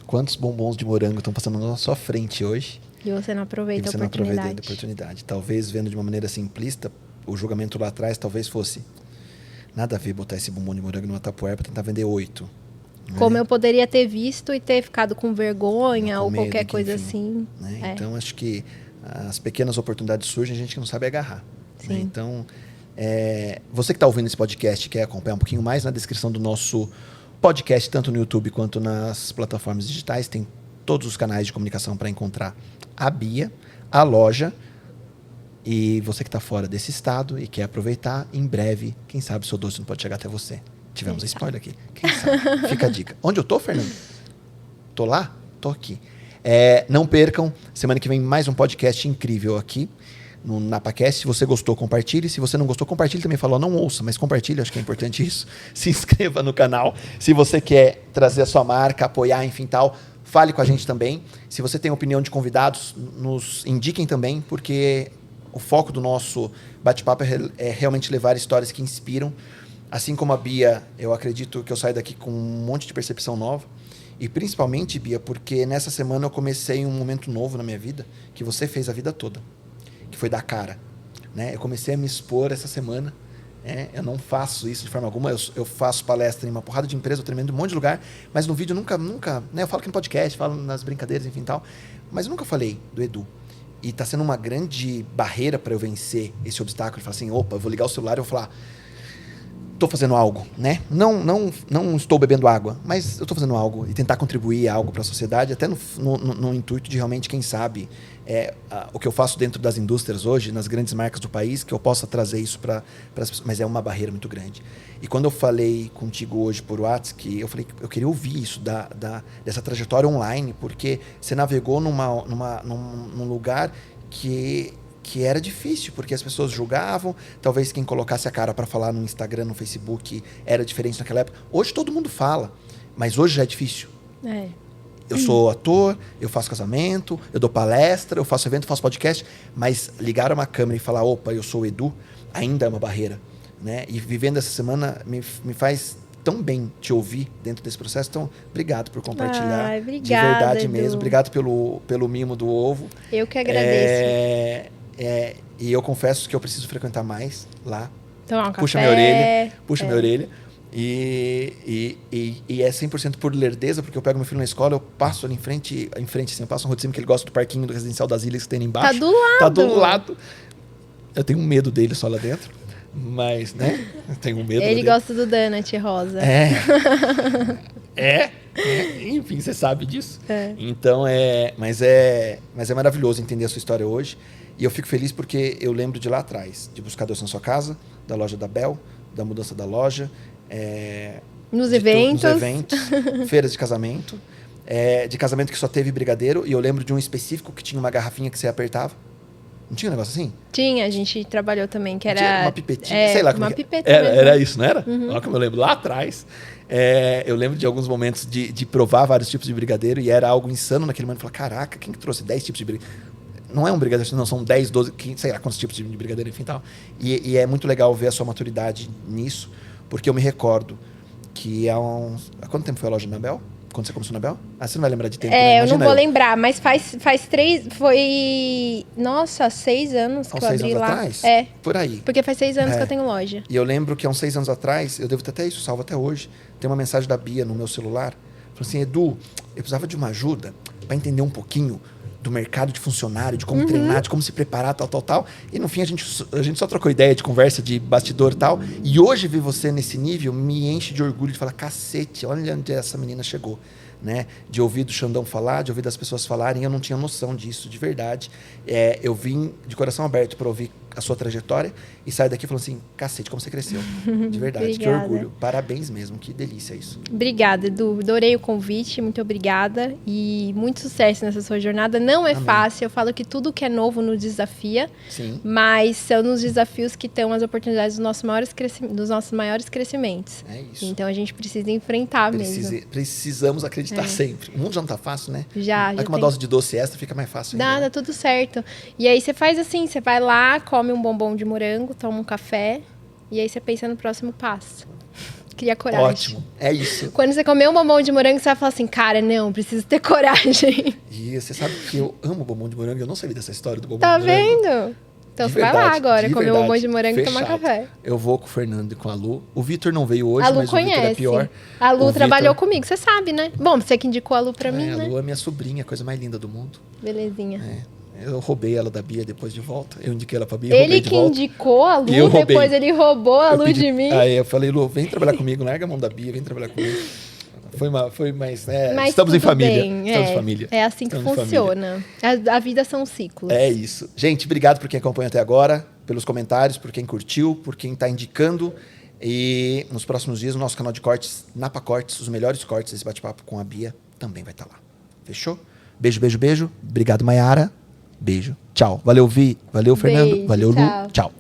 quantos bombons de morango estão passando na sua frente hoje? E você não aproveita a oportunidade. E você não aproveita a oportunidade. Talvez, vendo de uma maneira simplista, o julgamento lá atrás talvez fosse nada a ver botar esse bombom de morango numa tapoer para tentar vender 8. Como eu poderia ter visto e ter ficado com vergonha com ou medo, qualquer que, coisa enfim, assim. Né? Então, acho que as pequenas oportunidades surgem, a gente que não sabe agarrar. Né? Então... você que está ouvindo esse podcast e quer acompanhar um pouquinho mais, na descrição do nosso podcast, tanto no YouTube quanto nas plataformas digitais, tem todos os canais de comunicação para encontrar a Bia, a loja. E você que está fora desse estado e quer aproveitar, em breve, quem sabe o seu doce não pode chegar até você. Tivemos spoiler aqui. Quem sabe? Fica a dica. Onde eu tô, Fernando? Tô lá? Tô aqui. Não percam, semana que vem mais um podcast incrível aqui no NapaCast. Se você gostou, compartilhe. Se você não gostou, compartilhe também. Falou, não ouça, mas compartilhe, acho que é importante isso. Se inscreva no canal. Se você quer trazer a sua marca, apoiar, enfim, tal, fale com a gente também. Se você tem opinião de convidados, nos indiquem também, porque o foco do nosso bate-papo é realmente levar histórias que inspiram. Assim como a Bia, eu acredito que eu saio daqui com um monte de percepção nova. E principalmente, Bia, porque nessa semana eu comecei um momento novo na minha vida, que você fez a vida toda. Que foi dar cara, né? Eu comecei a me expor essa semana, né? Eu não faço isso de forma alguma, eu faço palestra em uma porrada de empresa, eu tremendo em um monte de lugar, mas no vídeo nunca, né? Eu falo aqui no podcast, falo nas brincadeiras, enfim, tal, mas eu nunca falei do Edu. E tá sendo uma grande barreira para eu vencer esse obstáculo, de falar assim, opa, eu vou ligar o celular e vou falar, estou fazendo algo, né? Não estou bebendo água, mas eu estou fazendo algo e tentar contribuir algo para a sociedade, até no intuito de realmente, quem sabe, o que eu faço dentro das indústrias hoje, nas grandes marcas do país, que eu possa trazer isso para as pessoas, mas é uma barreira muito grande. E quando eu falei contigo hoje por WhatsApp, eu falei que eu queria ouvir isso dessa trajetória online, porque você navegou num lugar que era difícil, porque as pessoas julgavam, talvez quem colocasse a cara para falar no Instagram, no Facebook, era diferente naquela época. Hoje todo mundo fala, mas hoje já é difícil. Eu sou ator, eu faço casamento, eu dou palestra, eu faço evento, faço podcast, mas ligar uma câmera e falar, opa, eu sou o Edu, ainda é uma barreira, né? E vivendo essa semana me faz tão bem te ouvir dentro desse processo. Então, obrigado por compartilhar. Obrigada, de verdade Edu. mesmo. Obrigado pelo mimo do ovo. Eu que agradeço. E eu confesso que eu preciso frequentar mais lá. Tomar um Puxa café. minha orelha. E é 100% por lerdeza, porque eu pego meu filho na escola, eu passo ali em frente assim, eu passo um rua de cima, que ele gosta do parquinho do Residencial das Ilhas que tem ali embaixo. Tá do lado. Eu tenho medo dele só lá dentro, mas, né? Eu tenho medo Ele dele. gosta do donut rosa. Enfim, você sabe disso. É. Então, mas é maravilhoso entender a sua história hoje. E eu fico feliz porque eu lembro de lá atrás, de buscar Deus na sua casa, da loja da Bel, da mudança da loja. Nos eventos. Feiras de casamento. De casamento que só teve brigadeiro. E eu lembro de um específico que tinha uma garrafinha que você apertava. Não tinha um negócio assim? Tinha, a gente trabalhou também, que era... Tinha uma pipetinha, sei lá como uma é que pipeta mesmo. era isso, não era? Olha como eu lembro lá atrás. Eu lembro de alguns momentos de provar vários tipos de brigadeiro e era algo insano naquele momento. Falar, caraca, quem que trouxe 10 tipos de brigadeiro? Não é um brigadeiro, não, são 10, 12, 15, sei lá quantos tipos de brigadeiro, enfim tal. E é muito legal ver a sua maturidade nisso, porque eu me recordo que há quanto tempo foi a loja na Bel? Quando você começou na Bel? Você não vai lembrar de tempo, né? Eu não vou lembrar, mas faz 3... Foi... Nossa, 6 anos que eu abri 6 anos lá. atrás? Por aí. Porque faz 6 anos que eu tenho loja. E eu lembro que há uns 6 anos atrás, eu devo ter até isso salvo até hoje, tem uma mensagem da Bia no meu celular, falou assim, Edu, eu precisava de uma ajuda para entender um pouquinho do mercado de funcionário, de como treinar, de como se preparar, tal. E no fim a gente só trocou ideia de conversa, de bastidor e tal. E hoje ver você nesse nível me enche de orgulho de falar, cacete, olha onde essa menina chegou. Né? De ouvir do Xandão falar, de ouvir das pessoas falarem, eu não tinha noção disso, de verdade. Eu vim de coração aberto para ouvir a sua trajetória e sair daqui falando assim, cacete, como você cresceu. De verdade, que orgulho. Parabéns mesmo, que delícia isso. Obrigada, Edu. Adorei o convite, muito obrigada. E muito sucesso nessa sua jornada. Não é fácil, eu falo que tudo que é novo nos desafia. Sim. Mas são nos desafios que estão as oportunidades dos nossos maiores crescimentos. É isso. Então a gente precisa enfrentar mesmo. Precisamos acreditar sempre. O mundo já não tá fácil, né? Já com uma dose de doce extra fica mais fácil. Dá tudo certo. E aí você faz assim, você vai lá, come um bombom de morango, toma um café, e aí você pensa no próximo passo. Cria coragem. Ótimo, é isso. Quando você comer um bombom de morango, você vai falar assim, cara, não, preciso ter coragem. E você sabe que eu amo bombom de morango, eu não sabia dessa história do bombom Tá de morango. vendo? Então você vai lá agora, comer um bombom de morango e tomar café. Eu vou com o Fernando e com a Lu. O Vitor não veio hoje, A Lu mas conhece. o Vitor é pior. A Lu trabalhou comigo, você sabe, né? Bom, você que indicou a Lu pra mim, né? A Lu é minha sobrinha, a coisa mais linda do mundo. Belezinha. Eu roubei ela da Bia depois de volta. Eu indiquei ela pra Bia, ele que indicou a Lu, depois ele roubou a Lu de mim. Aí eu falei, Lu, vem trabalhar comigo, larga a mão da Bia, vem trabalhar comigo. Foi mais... Mas estamos em família. Bem. Estamos em família. É assim que funciona. A vida são ciclos. É isso. Gente, obrigado por quem acompanha até agora, pelos comentários, por quem curtiu, por quem tá indicando. E nos próximos dias, no nosso canal de cortes, Napa Cortes, os melhores cortes desse bate-papo com a Bia, também vai estar lá. Fechou? Beijo, beijo, beijo. Obrigado, Mayara. Beijo. Tchau. Valeu, Vi. Valeu, Fernando. Beijo, valeu, tchau. Lu. Tchau.